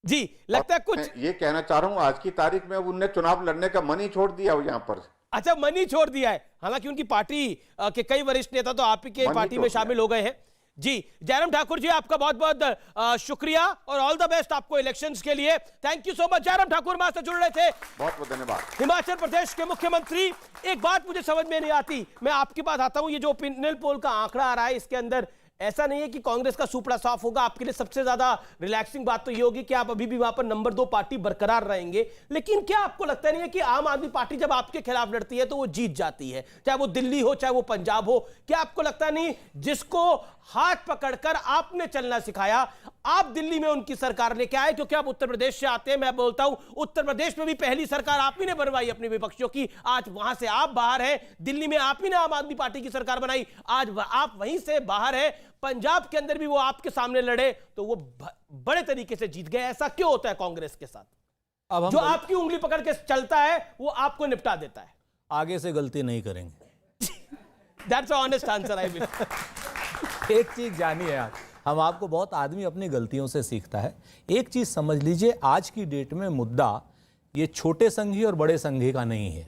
जी, लगता है कुछ ये कहना चाह रहा हूं, आज की तारीख में उनने चुनाव लड़ने का मन ही छोड़ दिया यहाँ पर। अच्छा, मन ही छोड़ दिया है। हालांकि उनकी पार्टी के कई वरिष्ठ नेता तो आप ही के पार्टी में शामिल हो गए हैं। जी, जयराम ठाकुर जी, आपका बहुत बहुत शुक्रिया और ऑल द बेस्ट आपको इलेक्शंस के लिए। Thank you so much. Jairam Thakur हमारे से जुड़ रहे थे, बहुत बहुत धन्यवाद। हिमाचल प्रदेश के मुख्यमंत्री। एक बात मुझे समझ में नहीं आती, मैं आपके पास आता हूं, ये जो ओपिनियन पोल का आंकड़ा आ रहा है इसके अंदर ऐसा नहीं है कि कांग्रेस का सुपड़ा साफ होगा। आपके लिए सबसे ज्यादा रिलैक्सिंग बात तो ये होगी कि आप अभी भी वहां पर नंबर 2 पार्टी बरकरार रहेंगे। लेकिन क्या आपको लगता नहीं है कि आम आदमी पार्टी जब आपके खिलाफ लड़ती है तो वो जीत जाती है, चाहे वो दिल्ली हो चाहे वो पंजाब हो? क्या आपको लगता नहीं जिसको हाथ पकड़कर आपने चलना सिखाया, आप दिल्ली में उनकी सरकार लेके आए? क्योंकि आप उत्तर प्रदेश से आते हैं, मैं बोलता हूं उत्तर प्रदेश में भी पहली सरकार आप ही ने बनवाई अपने विपक्षियों की। आज वहां से आप बाहर हैं, दिल्ली में आप ही ने आम आदमी पार्टी की सरकार बनाई, आज आप वहीं से बाहर हैं। पंजाब के अंदर भी वो आपके सामने लड़े तो वो बड़े तरीके से जीत गए। ऐसा क्यों होता है कांग्रेस के साथ? अब जो आपकी उंगली पकड़ के चलता है वो आपको निपटा देता है। आगे से गलती नहीं करेंगे। That's an honest answer, I mean. एक चीज जानिए यार, हम आपको, बहुत आदमी अपनी गलतियों से सीखता है। एक चीज समझ लीजिए, आज की डेट में मुद्दा ये छोटे संघी और बड़े संघी का नहीं है,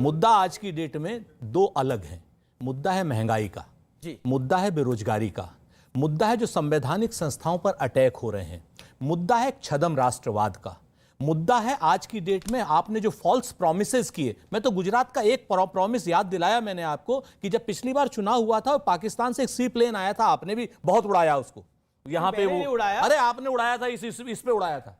मुद्दा आज की डेट में दो अलग हैं। मुद्दा है महंगाई का जी, मुद्दा है बेरोजगारी का, मुद्दा है जो संवैधानिक संस्थाओं पर अटैक हो रहे हैं, मुद्दा है छदम राष्ट्रवाद का, मुद्दा है आज की डेट में आपने जो फॉल्स प्रॉमिसेस किए। मैं तो गुजरात का एक प्रॉमिस याद दिलाया मैंने आपको कि जब पिछली बार चुनाव हुआ था पाकिस्तान से एक सी प्लेन आया था, आपने भी बहुत उड़ाया उसको यहां पे, वो उड़ाया, अरे आपने उड़ाया था, इस पे उड़ाया था,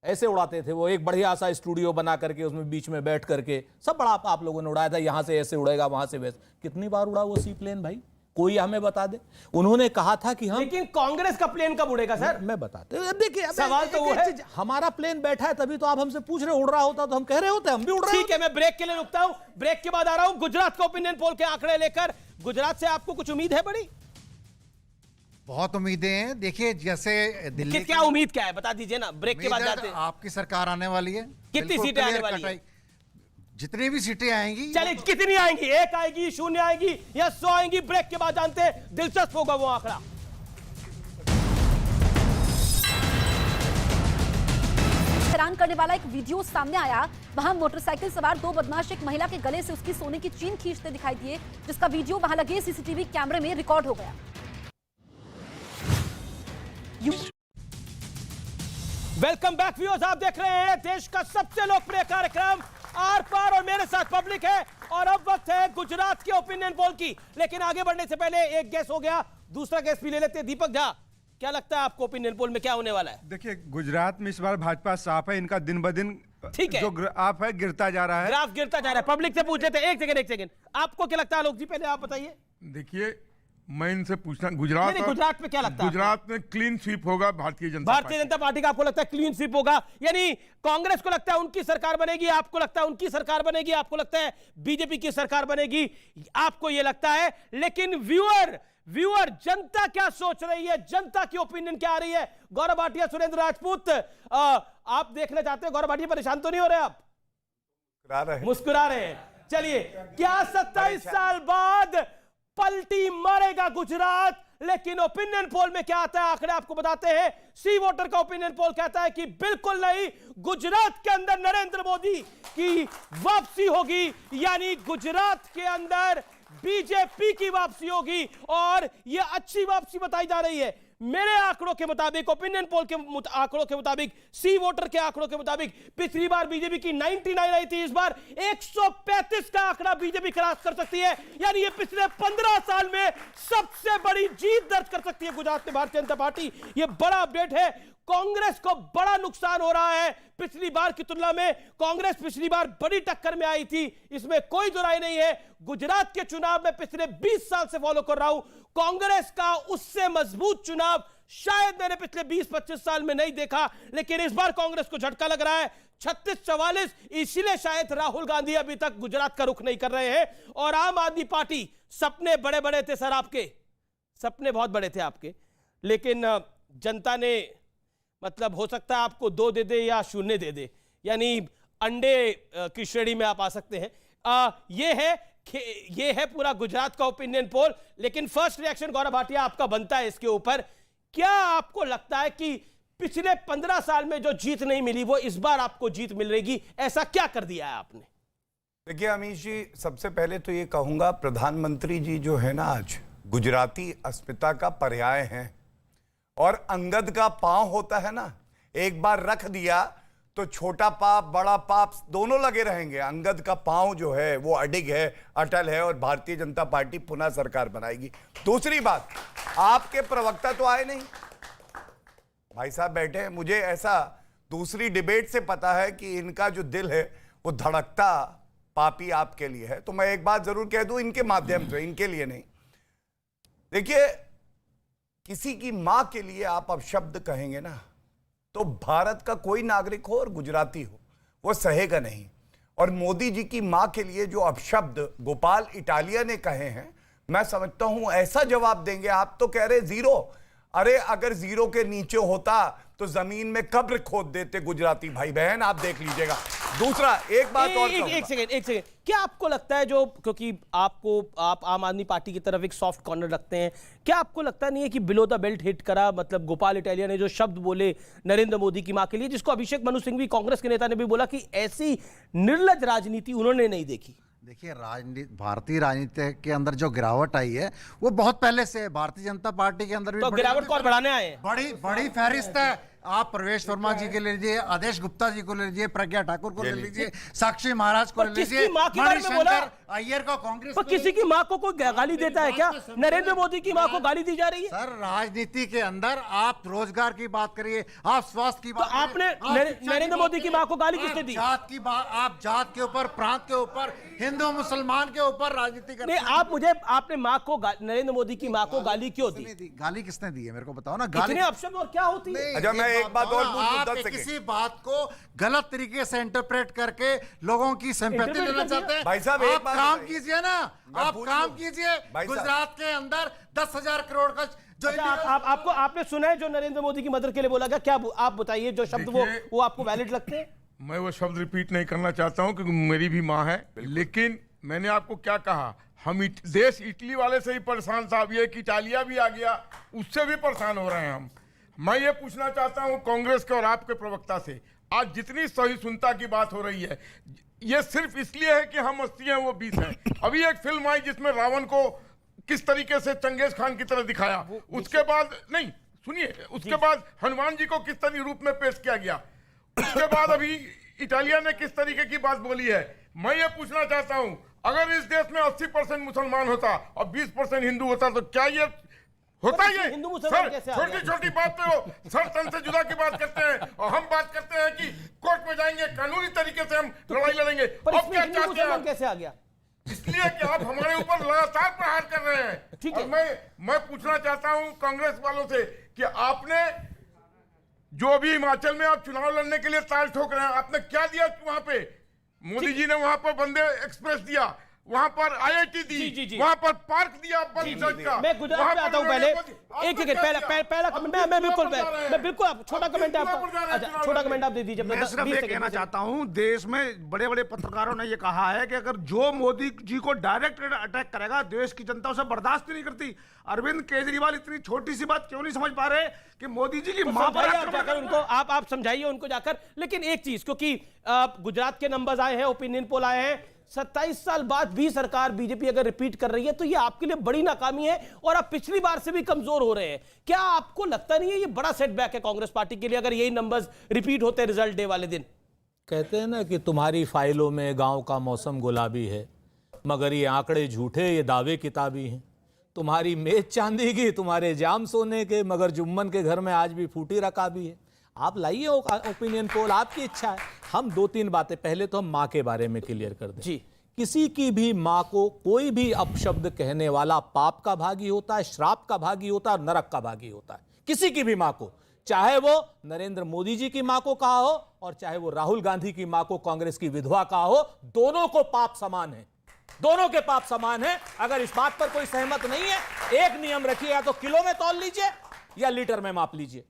ऐसे उड़ाते थे वो, एक बढ़िया सा स्टूडियो बना करके उसमें बीच में बैठ करके सब बड़ा आप लोगों ने उड़ाया था, यहां से ऐसे उड़ेगा वहां से वैसे। कितनी बार उड़ा वो सी प्लेन भाई, कोई हमें बता दे। उन्होंने कहा था कि हम, लेकिन कांग्रेस का प्लेन कब उड़ेगा सर? मैं बताते, देखिए सवाल तो वो है, हमारा प्लेन बैठा है तभी तो आप हमसे पूछ रहे, उड़ रहा होता तो हम कह रहे होते, हम भी उड़ रहे। ठीक है, मैं ब्रेक के लिए रुकता हूं, ब्रेक के बाद आ रहा हूं गुजरात का ओपिनियन पोल के आंकड़े लेकर। गुजरात से आपको कुछ उम्मीद है बड़ी? बहुत उम्मीदें हैं। देखिए जैसे दिल्ली, क्या उम्मीद क्या है बता दीजिए ना, ब्रेक के बाद जाते हैं। आपकी सरकार आने वाली है। कितनी सीटें आने वाली है? जितनी भी सीटें आएंगी। चलिए कितनी आएंगी, 1 आएगी, 0 आएगी या 100 आएंगी? ब्रेक के बाद जानते हैं, दिलचस्प होगा वो आंकड़ा। हैरान करने वाला एक वीडियो सामने आया। वहां मोटरसाइकिल सवार 2 बदमाश एक महिला के गले से उसकी सोने की चेन खींचते दिखाई दिए, जिसका वीडियो वहां लगे सीसीटीवी कैमरे में रिकॉर्ड हो गया। वेलकम बैक व्यूअर्स, आप देख रहे हैं देश का सबसे लोकप्रिय कार्यक्रम आर पार और मेरे साथ पब्लिक है। और अब वक्त है गुजरात के ओपिनियन पोल की। लेकिन आगे बढ़ने से पहले एक गेस हो गया, दूसरा गेस भी ले लेते हैं। दीपक झा, क्या लगता है आपको ओपिनियन पोल में क्या होने वाला है? देखिए गुजरात में इस बार भाजपा साफ है, इनका दिन ब दिन ठीक है, जो ग्राफ है गिरता जा रहा है। ग्राफ गिरता जा रहा है। पब्लिक से पूछ लेते हैं, एक सेकंड, आपको क्या लगता है? आलोक जी पहले आप बताइए। देखिए मैं इनसे पूछना, गुजरात में क्या लगता है? गुजरात में क्लीन स्वीप होगा भारतीय जनता पार्टी का। आपको लगता है क्लीन स्वीप होगा, यानी कांग्रेस को लगता है उनकी सरकार बनेगी, आपको लगता है उनकी सरकार बनेगी, आपको लगता है बीजेपी की सरकार बनेगी, आपको यह लगता है। लेकिन व्यूअर जनता क्या सोच रही है, जनता की ओपिनियन क्या आ रही है? गौरव भाटिया, सुरेंद्र राजपूत, आप देखना चाहते हैं? गौरव भाटिया परेशान तो नहीं हो रहे आप? मुस्कुरा रहे हैं। चलिए, क्या 27 साल बाद पलटी मारेगा गुजरात? लेकिन ओपिनियन पोल में क्या आता है, आंकड़े आपको बताते हैं। सी वोटर का ओपिनियन पोल कहता है कि बिल्कुल नहीं, गुजरात के अंदर नरेंद्र मोदी की वापसी होगी, यानी गुजरात के अंदर बीजेपी की वापसी होगी और यह अच्छी वापसी बताई जा रही है। मेरे आंकड़ों के मुताबिक, ओपिनियन पोल के आंकड़ों के मुताबिक, सी वोटर के आंकड़ों के मुताबिक, पिछली बार बीजेपी की 99 आई थी, इस बार 135 का आंकड़ा बीजेपी क्रॉस कर सकती है। यानी ये पिछले 15 साल में सबसे बड़ी जीत दर्ज कर सकती है गुजरात में भारतीय जनता पार्टी। ये बड़ा अपडेट है। कांग्रेस को बड़ा नुकसान हो रहा है पिछली बार की तुलना में। कांग्रेस पिछली बार बड़ी टक्कर में आई थी, इसमें कोई दुराई नहीं है। गुजरात के चुनाव में पिछले 20 साल से फॉलो कर रहा हूं, कांग्रेस का उससे मजबूत चुनाव शायद मैंने पिछले 20-25 साल में नहीं देखा। लेकिन इस बार कांग्रेस को झटका लग रहा है, 36-44। इसलिए शायद राहुल गांधी अभी तक गुजरात का रुख नहीं कर रहे हैं। और आम आदमी पार्टी, सपने बड़े बड़े थे सर आपके, सपने बहुत बड़े थे आपके, लेकिन जनता ने, मतलब हो सकता है आपको 2 दे दे या 0 दे दे, यानी अंडे की श्रेणी में आप आ सकते हैं। ये है पूरा गुजरात का ओपिनियन पोल। लेकिन फर्स्ट रिएक्शन गौरव भाटिया आपका बनता है इसके ऊपर। क्या आपको लगता है कि पिछले 15 साल में जो जीत नहीं मिली वो इस बार आपको जीत मिल रहेगी? ऐसा क्या कर दिया है आपने? देखिए अमीश जी, सबसे पहले तो ये कहूंगा, प्रधानमंत्री जी जो है ना आज गुजराती अस्मिता का पर्याय हैं। और अंगद का पांव होता है ना, एक बार रख दिया तो छोटा पाप बड़ा पाप दोनों लगे रहेंगे। अंगद का पांव जो है वो अडिग है, अटल है, और भारतीय जनता पार्टी पुनः सरकार बनाएगी। दूसरी बात, आपके प्रवक्ता तो आए नहीं, भाई साहब बैठे हैं। मुझे ऐसा दूसरी डिबेट से पता है कि इनका जो दिल है वो धड़कता पापी आपके लिए है। तो मैं एक बात जरूर कह दूं इनके माध्यम से, इनके लिए नहीं। देखिए, किसी की मां के लिए आप अपशब्द कहेंगे ना, तो भारत का कोई नागरिक हो और गुजराती हो, वो सहेगा नहीं। और मोदी जी की मां के लिए जो अपशब्द गोपाल इटालिया ने कहे हैं, मैं समझता हूं ऐसा जवाब देंगे। आप तो कह रहे 0, अरे अगर 0 के नीचे होता तो जमीन में कब्र खोद देते गुजराती भाई बहन, आप देख लीजिएगा। दूसरा, एक बात और एक सेकंड, क्या आपको लगता है, जो क्योंकि आप आम आदमी पार्टी की तरफ एक सॉफ्ट कॉर्नर रखते हैं, क्या आपको लगता नहीं है कि बिलो द बेल्ट हिट करा? मतलब गोपाल इटालिया ने जो शब्द बोले नरेंद्र मोदी की मां के लिए, जिसको अभिषेक मनु सिंघवी कांग्रेस के नेता ने भी बोला कि ऐसी निर्लज राजनीति उन्होंने नहीं देखी। देखिए, भारतीय राजनीति के अंदर जो गिरावट आई है वो बहुत पहले से है। भारतीय जनता पार्टी के अंदर भी तो गिरावट कौन बढ़ाने आए? बड़ी फहरिस्त है। आप प्रवेश वर्मा जी के ले लीजिए, आदेश गुप्ता जी को ले लीजिए, प्रज्ञा ठाकुर को ले लीजिए, साक्षी महाराज को ले लीजिए, मणिशंकर अय्यर को कांग्रेस। किसी की माँ को कोई गाली देता है क्या? नरेंद्र मोदी की माँ को गाली दी जा रही है? सर, राजनीति के अंदर आप रोजगार की बात करिए, आप स्वास्थ्य की बात, आपने नरेंद्र मोदी की माँ को गाली किसने दी? जात की बात, आप जात के ऊपर, प्रांत के ऊपर, हिंदू मुसलमान के ऊपर राजनीति करते हैं। आप मुझे, आपने माँ को, नरेंद्र मोदी की माँ को गाली क्यों दी? गाली किसने दी है मेरे को बताओ ना। गाली अपशब्द और क्या होती है? अच्छा, मैं एक बात और आप किसी बात को गलत तरीके से इंटरप्रेट करके लोगों की सिंपैथी लेना चाहते हैं। भाई साहब, आप काम कीजिए ना, आप काम कीजिए। गुजरात के अंदर 10,000 करोड़ का जो आपको, आपने सुना है जो नरेंद्र मोदी की मदद के लिए बोला गया? क्या आप बताइए, जो शब्द वो आपको वैलिड लगते हैं? मैं वो शब्द रिपीट नहीं करना चाहता हूं क्योंकि मेरी भी माँ है, लेकिन मैंने आपको क्या कहा, हम देश इटली वाले से ही परेशान साहब, ये कि इटालिया भी आ गया, उससे भी परेशान हो रहे हैं हम। मैं ये पूछना चाहता हूं कांग्रेस के और आपके प्रवक्ता से, आज जितनी सहिष्णुता की बात हो रही है, ये सिर्फ इसलिए है कि हम 80 हैं वो 20 हैं। अभी एक फिल्म आई जिसमें रावण को किस तरीके से चंगेज खान की तरह दिखाया, उसके बाद नहीं सुनिए, उसके बाद हनुमान जी को किस तरह रूप में पेश किया गया, उसके बाद अभी इटालिया ने किस तरीके की बात बोली है। मैं ये पूछना चाहता हूं, अगर इस देश में 80% मुसलमान होता और 20% हिंदू होता तो क्या ये होता? ये हिंदू मुसलमान कैसे? छोटी छोटी बात पे वो सर तन से जुदा की बात करते हैं और हम बात करते हैं कि कोर्ट में जाएंगे, कानूनी तरीके से हम लड़ाई लड़ेंगे। अब क्या चाहते हैं? कैसे आ गया? इसलिए कि आप हमारे ऊपर लगातार प्रहार कर रहे हैं। ठीक है, मैं पूछना चाहता हूं कांग्रेस वालों से कि आपने जो अभी हिमाचल में आप चुनाव लड़ने के लिए ताल ठोक रहे हैं, आपने क्या दिया वहां पे? मोदी जी ने वहां पर वंदे एक्सप्रेस दिया, वहां पर IIT दी, वहां पर पार्क दिया का। मैं गुजरात में आता हूं। पहले एक सेकंड, पहला कमेंट मैं बिल्कुल छोटा कमेंट है आपका। अच्छा, छोटा कमेंट आप दे दीजिए। मैं सिर्फ ये कहना चाहता हूं, देश में बड़े बड़े पत्रकारों ने ये कहा है कि अगर जो मोदी जी को डायरेक्ट अटैक करेगा, देश की जनता उसे बर्दाश्त नहीं करती। अरविंद केजरीवाल इतनी छोटी सी बात क्यों नहीं समझ पा रहे कि मोदी जी की मां पर जाकर उनको आप समझाइए उनको जाकर। लेकिन एक चीज, क्योंकि गुजरात के नंबर्स आए हैं, ओपिनियन पोल आए हैं, 27 साल बाद भी सरकार बीजेपी अगर रिपीट कर रही है तो ये आपके लिए बड़ी नाकामी है और आप पिछली बार से भी कमजोर हो रहे हैं। क्या आपको लगता नहीं है ये बड़ा सेटबैक है कांग्रेस पार्टी के लिए अगर यही नंबर्स रिपीट होते रिजल्ट डे वाले दिन? कहते हैं ना कि तुम्हारी फाइलों में गांव का मौसम गुलाबी है, मगर ये आंकड़े झूठे, ये दावे किताबी हैं। तुम्हारी मेज चांदी की, तुम्हारे जाम सोने के, मगर जुम्मन के घर में आज भी फूटी रकाबी है। आप लाइए ओपिनियन पोल, आपकी इच्छा है। हम 2-3 बातें, पहले तो हम माँ के बारे में क्लियर कर दें। जी, किसी की भी माँ को कोई भी अपशब्द कहने वाला पाप का भागी होता है, श्राप का भागी होता है और नरक का भागी होता है। किसी की भी माँ को, चाहे वो नरेंद्र मोदी जी की माँ को कहा हो और चाहे वो राहुल गांधी की माँ को कांग्रेस की विधवा कहा हो, दोनों को पाप समान है, दोनों के पाप समान है। अगर इस बात पर कोई सहमत नहीं है, एक नियम रखिए, या तो किलो में तौल लीजिए या लीटर में माप लीजिए।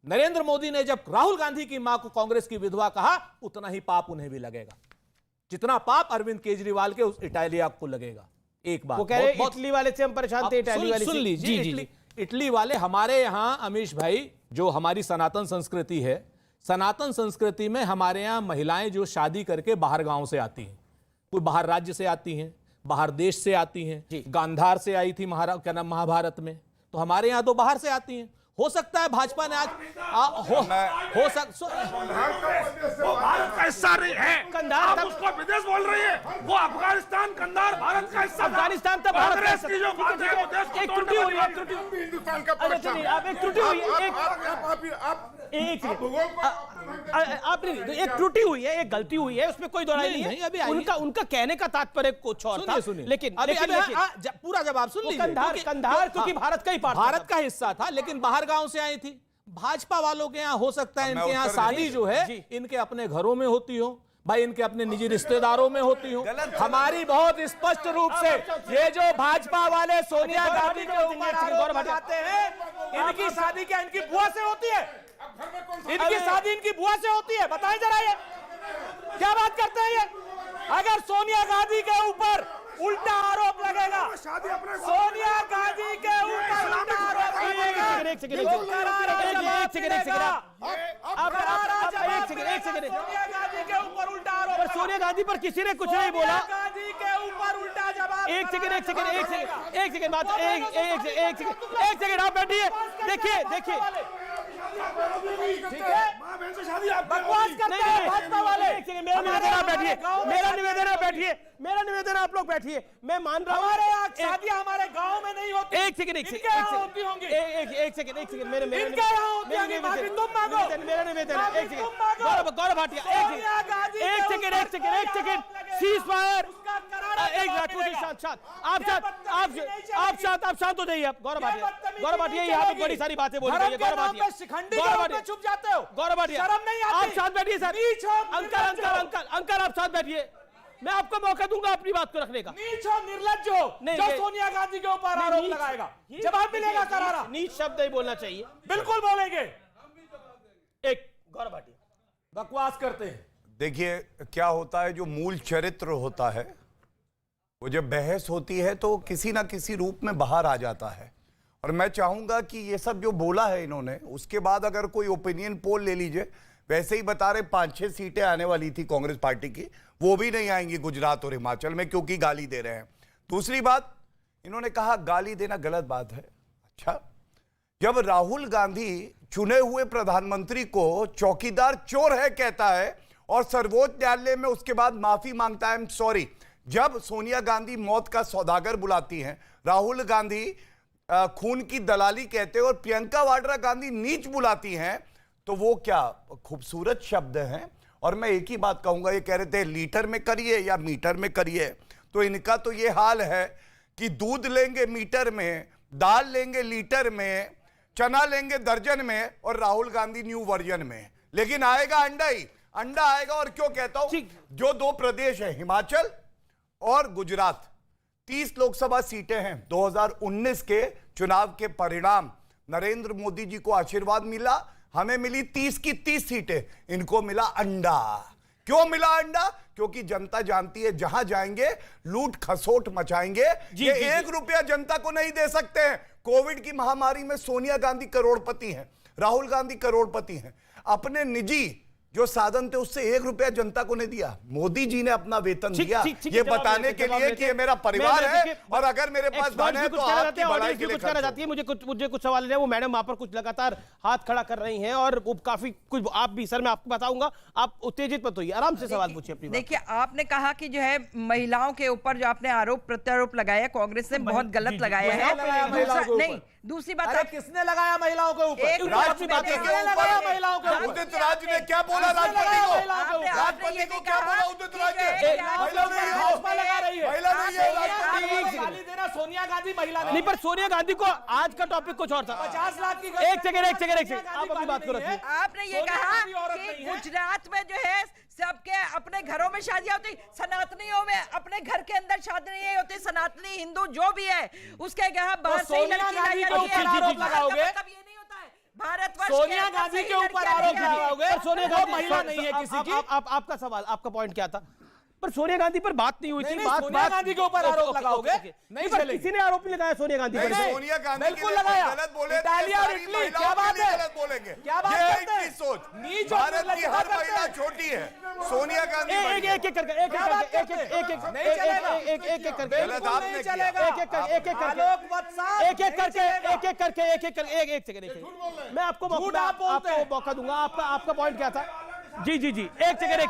नरेंद्र मोदी ने जब राहुल गांधी की मां को कांग्रेस की विधवा कहा, उतना ही पाप उन्हें भी लगेगा जितना पाप अरविंद केजरीवाल के उस इटालिया को लगेगा। एक बात, वो कह रहे इटली वाले से हम परेशान थे, इटाली वाले सुन लीजिए। इटली वाले हमारे यहां, अमीश भाई, जो हमारी सनातन संस्कृति है, सनातन संस्कृति में हमारे यहां महिलाएं जो शादी करके बाहर गांव से आती हैं, कोई बाहर राज्य से आती हैं, बाहर देश से आती हैं। गांधार से आई थी महाभारत में, तो हमारे यहां तो बाहर से आती हैं। हो सकता है भाजपा ने आज भारत का हिस्सा नहीं है, कंधार उसको विदेश बोल रही है, वो अफगानिस्तान, कंधार भारत का हिस्सा, अफगानिस्तान तब भारत कांग्रेस की जो बात है वो देश को एक त्रुटि हुई है, हिंदुस्तान का एक त्रुटि हुई है, एक त्रुटि हुई है, एक गलती हुई है, उसमें कोई दोहराई नहीं है। अभी उनका कहने का तात्पर्य कुछ और था, लेकिन पूरा जवाब सुन लीजिए। कंधार क्योंकि भारत का ही भारत का हिस्सा था, लेकिन बाहर गांव से आई थी। भाजपा वालों के यहाँ हो सकता है इनके यहाँ शादी जो है इनके अपने घरों में होती हो, भाई इनके अपने निजी रिश्तेदारों में होती हो। हमारी बहुत स्पष्ट रूप से ये जो भाजपा वाले सोनिया गांधी के ऊपर आरोप लगाते हैं, इनकी शादी क्या इनकी बुआ से होती है? इनकी शादी इनकी बुआ से होती है? बताएं जरा, ये क्या बात करते हैं ये? अगर सोनिया गांधी के ऊपर उल्टा आरोप लगेगा, सोनिया गांधी के ऊपर उल्टा आरोप लगेगा, सोनिया गांधी के ऊपर उल्टा आरोप, सोनिया गांधी पर किसी ने कुछ नहीं बोला। गांधी के एक सेकंड बात, एक सेकंड आप बैठिए। देखिए बकवास करते हैं भाजपा वाले। मेरा निवेदन आप बैठिए, मेरा निवेदन आप लोग बैठिए। मैं मान रहा हूँ हमारे यहाँ शादियां हमारे गांव में नहीं होती। एक सेकंड इनके मेरा यहाँ होती होंगी। मेरा इनके यहाँ होती होंगी, माफी तुम मांगो। मेरा निवेदन माफी एक तुम मांगो। सेकंड, गौरव भाटिया एक सेकंड सीज फायर। एक राजपूत शांत, आप शांत हो जाइए। आप गौरव भाटिया यहाँ पे बड़ी सारी बातें बोल रही है। गौरव भाटिया चुप जाते हो। गौरव भाटिया शर्म नहीं आती? आप शांत बैठिए सर। अंकल आप शांत बैठिए। मैं आपको मौका दूंगा अपनी बात को रखने का। नीच हो, निर्लज्ज हो, जो सोनिया गांधी के ऊपर आरोप लगाएगा जवाब मिलेगा करारा। नीच शब्द नहीं बोलना चाहिए। बिल्कुल बोलेंगे। एक गौरव भाटिया बकवास करते हैं। देखिए क्या होता है, जो मूल चरित्र होता है वो जब बहस होती है तो किसी ना किसी रूप में बाहर आ जाता है। और मैं चाहूंगा कि ये सब जो बोला है इन्होंने, उसके बाद अगर कोई ओपिनियन पोल ले लीजिए, वैसे ही बता रहे 5-6 सीटें आने वाली थी कांग्रेस पार्टी की, वो भी नहीं आएंगी गुजरात और हिमाचल में, क्योंकि गाली दे रहे हैं। दूसरी बात, इन्होंने कहा गाली देना गलत बात है। अच्छा, जब राहुल गांधी चुने हुए प्रधानमंत्री को चौकीदार चोर है कहता है और सर्वोच्च न्यायालय में उसके बाद माफी मांगता है, आई एम सॉरी, जब सोनिया गांधी मौत का सौदागर बुलाती हैं, राहुल गांधी खून की दलाली कहते हैं और प्रियंका वाड्रा गांधी नीच बुलाती हैं, तो वो क्या खूबसूरत शब्द हैं। और मैं एक ही बात कहूंगा, ये कह रहे थे लीटर में करिए या मीटर में करिए, तो इनका तो ये हाल है कि दूध लेंगे मीटर में, दाल लेंगे लीटर में, चना लेंगे दर्जन में और राहुल गांधी न्यू वर्जन में। लेकिन आएगा अंडा ही अंडा आएगा। और क्यों कहता हूं, जो 2 प्रदेश है हिमाचल और गुजरात, 30 लोकसभा सीटें हैं। 2019 के चुनाव के परिणाम, नरेंद्र मोदी जी को आशीर्वाद मिला, हमें मिली 30 की 30 सीटें, इनको मिला अंडा। क्यों मिला अंडा? क्योंकि जनता जानती है जहां जाएंगे लूट खसोट मचाएंगे। ये 1 रुपया जनता को नहीं दे सकते हैं। कोविड की महामारी में सोनिया गांधी करोड़पति हैं, राहुल गांधी करोड़पति हैं। अपने निजी जो साधन थे उससे 1 रुपया जनता को नहीं दिया। मोदी जी ने अपना वेतन दिया ये बताने के लिए कि ये मेरा परिवार है और अगर मेरे पास धन है तो आपकी भलाई के लिए कुछ कहना चाहती है। मुझे कुछ सवाल है, वो मैडम वहां पर कुछ लगातार हाथ खड़ा कर रही हैं और वो काफी कुछ आप भी, सर मैं आपको बताऊंगा, आप उत्तेजित मत होइए, आराम से सवाल पूछिए अपनी। देखिए आपने कहा कि जो है महिलाओं के ऊपर जो आपने आरोप प्रत्यारोप लगाया कांग्रेस ने बहुत गलत लगाया है। नहीं, दूसरी बात, किसने लगाया महिलाओं के ऊपर? राष्ट्रपति के ऊपर महिलाओं के ऊपर उदित राज ने क्या बोला? राष्ट्रपति को क्या बोला उदित राज ने? भाजपा लगा रही है, महिला नहीं है। गाली देना सोनिया गांधी महिला नहीं, पर सोनिया गांधी को आज का टॉपिक कुछ और था। 50 लाख की एक सेकंड आप अपनी बात करो। आपने ये कहा कि गुजरात में जो है सबके अपने घरों में शादियां होती, सनातनियों में अपने घर के अंदर शादी नहीं होती। सनातनी हिंदू जो भी है उसके यहाँ बाहर से ही लड़की लाई जाती है। मतलब ये नहीं होता है भारतवर्ष सोनिया गांधी के ऊपर आरोप लगाओगे? सोनिया गांधी महिला नहीं है किसी की। आपका सवाल, आपका पॉइंट क्या था? पर सोनिया गांधी पर बात नहीं हुई थी। सोनिया गांधी के ऊपर आरोप लगाओगे? नहीं, किसी ने आरोप नहीं लगाया सोनिया गांधी पर। सोनिया गांधी बिल्कुल लगाया। गलत बोले, इटाली और इटली क्या बात है? गलत बोलेंगे, क्या बात ये करते हैं? इनकी सोच। नीच भारत की हर महिला छोटी है, सोनिया गांधी एक एक करके एक सेकंड मैं आपको मौका दूंगा। आपका पॉइंट क्या था? जी एक सेकंड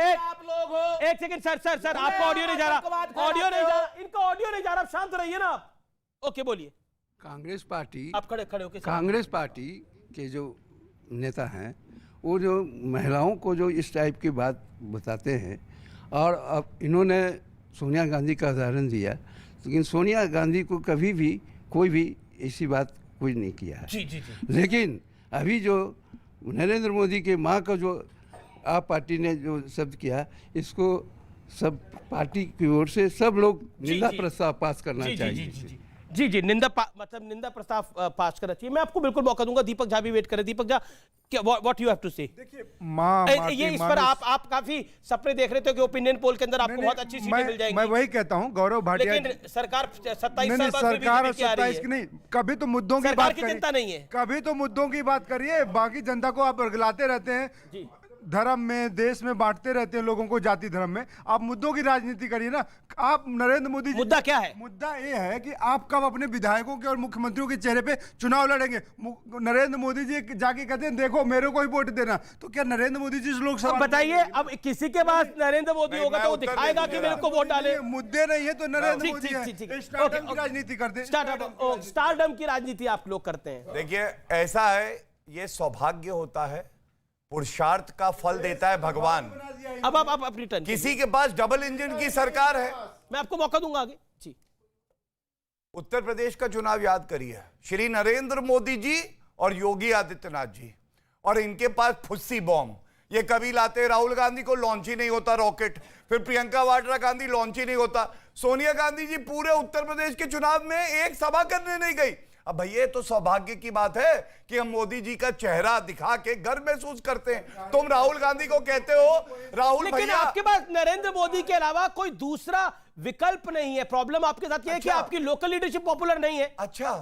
आप लोग हो। एक सेकंड सर आपका ऑडियो नहीं जा रहा, इनका ऑडियो नहीं जा रहा, शांत रहिए ना आप। ओके बोलिए। कांग्रेस पार्टी, आप खड़े होके, कांग्रेस पार्टी के जो नेता हैं वो जो महिलाओं को जो इस टाइप की बात बताते हैं, और अब इन्होंने सोनिया गांधी का उदाहरण दिया, लेकिन सोनिया गांधी को कभी भी कोई भी ऐसी बात कोई नहीं किया है। जी। लेकिन अभी जो नरेंद्र मोदी के माँ का जो आप पार्टी ने जो शब्द किया, इसको सब पार्टी की ओर से सब लोग निंदा प्रस्ताव पास करना चाहिए। जी निंदा निंदा प्रस्ताव पास करना चाहिए। मैं आपको बिल्कुल मौका दूंगा। दीपक झा भी वेट करें। Deepak Jha, what you have to say? देखिए ये इस पर आप काफी सपने देख रहे थे कि ओपिनियन पोल के अंदर आपको बहुत अच्छी सीटें मिल जाएंगी। मैं वही कहता हूँ गौरव भाटिया, लेकिन सरकार 27 सरकार 27 की नहीं, कभी तो मुद्दों की बात चिंता नहीं है, कभी तो मुद्दों की बात करिए, बाकी जनता को आप बरगलाते रहते हैं। धर्म में, देश में बांटते रहते हैं लोगों को, जाति धर्म में। आप मुद्दों की राजनीति करिए ना। आप नरेंद्र मोदी जी, मुद्दा क्या है? मुद्दा ये है कि आप कब अपने विधायकों के और मुख्यमंत्रियों के चेहरे पे चुनाव लड़ेंगे। नरेंद्र मोदी जी जाके कहते हैं देखो मेरे को ही वोट देना, तो क्या नरेंद्र मोदी जी लोकसभा? बताइए, अब किसी के पास नरेंद्र मोदी होगा तो वो दिखाएगा कि मेरे को वोट डाले। मुद्दे नहीं है तो नरेंद्र मोदी है। स्टारडम की राजनीति करते हैं। स्टारडम की राजनीति आप लोग करते हैं। देखिए, ऐसा है, ये सौभाग्य होता है, पुरुषार्थ का फल देता है भगवान। अब आप अपनी टर्न। किसी के पास डबल इंजन की सरकार है। मैं आपको मौका दूंगा आगे जी। उत्तर प्रदेश का चुनाव याद करिए, श्री नरेंद्र मोदी जी और योगी आदित्यनाथ जी, और इनके पास फुस्सी बॉम्ब। ये कभी लाते, राहुल गांधी को लॉन्च ही नहीं होता रॉकेट, फिर प्रियंका वाड्रा गांधी लॉन्च ही नहीं होता, सोनिया गांधी जी पूरे उत्तर प्रदेश के चुनाव में एक सभा करने नहीं गई। अब भैया तो सौभाग्य की बात है कि हम मोदी जी का चेहरा दिखा के गर्व महसूस करते हैं। तुम राहुल गांधी को कहते हो, राहुल लेकिन भैया, आपके पास नरेंद्र मोदी के अलावा कोई दूसरा विकल्प नहीं है। प्रॉब्लम आपके साथ यह है कि आपकी लोकल लीडरशिप पॉपुलर नहीं है। अच्छा,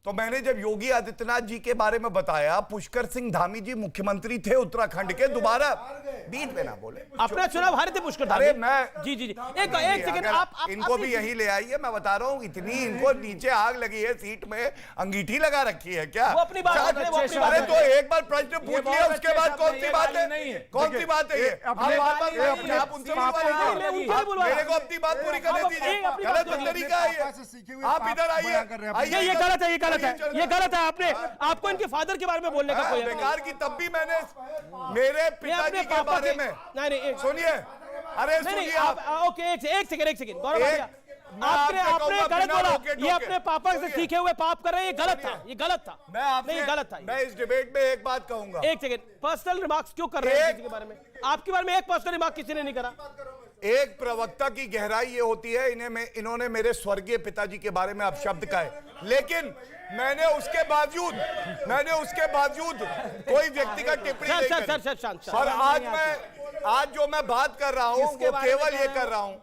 तो मैंने जब योगी आदित्यनाथ जी के बारे में बताया, पुष्कर सिंह धामी जी मुख्यमंत्री थे उत्तराखंड के, दोबारा बीच में ना बोले, अपना चुनाव हारे थे पुष्कर धामी। अरे मैं जी जी जी एक सेकंड, आप इनको भी यही ले आइए। मैं बता रहा हूँ, इतनी इनको नीचे आग लगी है, सीट में अंगीठी लगा रखी है क्या? वो अपनी बात कर रहे हैं, वो अपनी बात अरे कर तो रहे हैं। एक बार प्रश्न पूछ लिया, उसके बाद कौन सी बात है? कौन सी बात है ये? आप उनसे मेरे को अपनी बात पूरी करने दीजिए। गलत तरीका है ये। आप इधर आइए। ये गलत है, ये गलत है, ये गलत है। आपने, आपको इनके फादर के बारे में बोलने का कोई बेकार की, तब भी मैंने मेरे पिताजी के बारे में सुनिए। अरे सुनिए आप, ओके, एक सेकंड गौरव भैया, आपने गलत बोला। ये अपने पापा से सीखे हुए पाप कर रहे हैं, ये गलत था, ये गलत था। नहीं, गलत था। मैं इस डिबेट में एक बात कहूंगा। एक सेकंड, पर्सनल रिमार्क्स क्यों कर रहे हैं किसी के बारे में? आपके बारे में एक पर्सनल रिमार्क किसी ने नहीं करा। एक प्रवक्ता की गहराई ये होती है, इन्होंने मेरे स्वर्गीय पिताजी के बारे में अपशब्द कहे, लेकिन मैंने उसके बावजूद कोई व्यक्तिगत टिप्पणी नहीं करी। और आज जो मैं बात कर रहा हूं, वो केवल ये कर रहा हूं।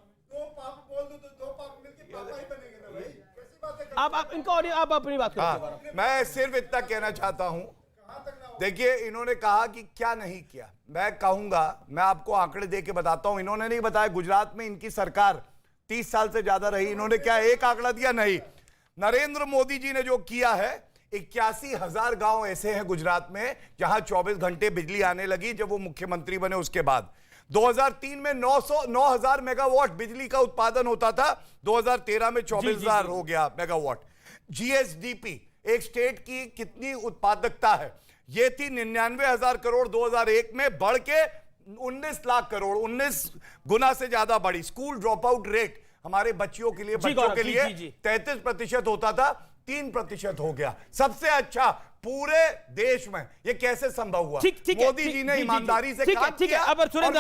आप इनको, आप अपनी बात करो। मैं सिर्फ इतना कहना चाहता हूं, देखिए, इन्होंने कहा कि क्या नहीं किया। मैं कहूंगा, मैं आपको आंकड़े दे के बताता हूं। इन्होंने नहीं बताया गुजरात में इनकी सरकार 30 साल से ज्यादा रही, इन्होंने क्या एक आंकड़ा दिया? नहीं। नरेंद्र मोदी जी ने जो किया है, 81,000 गांव ऐसे हैं गुजरात में जहां 24 घंटे बिजली आने लगी जब वो मुख्यमंत्री बने। उसके बाद 2003 में 9,000 मेगावाट बिजली का उत्पादन होता था, 2013 में 24,000 हो गया मेगावाट। जीएसडीपी, एक स्टेट की कितनी उत्पादकता है, ये थी 99,000 करोड़ 2001 में, बढ़ के 19 लाख करोड़, 19 गुना से ज्यादा बढ़ी। स्कूल ड्रॉप आउट रेट हमारे बच्चों के लिए 33% होता था, 3% हो गया। सबसे अच्छा पूरे देश में। ये कैसे संभव हुआ? मोदी जी ने ईमानदारी से काम किया। अब सुरेंद्र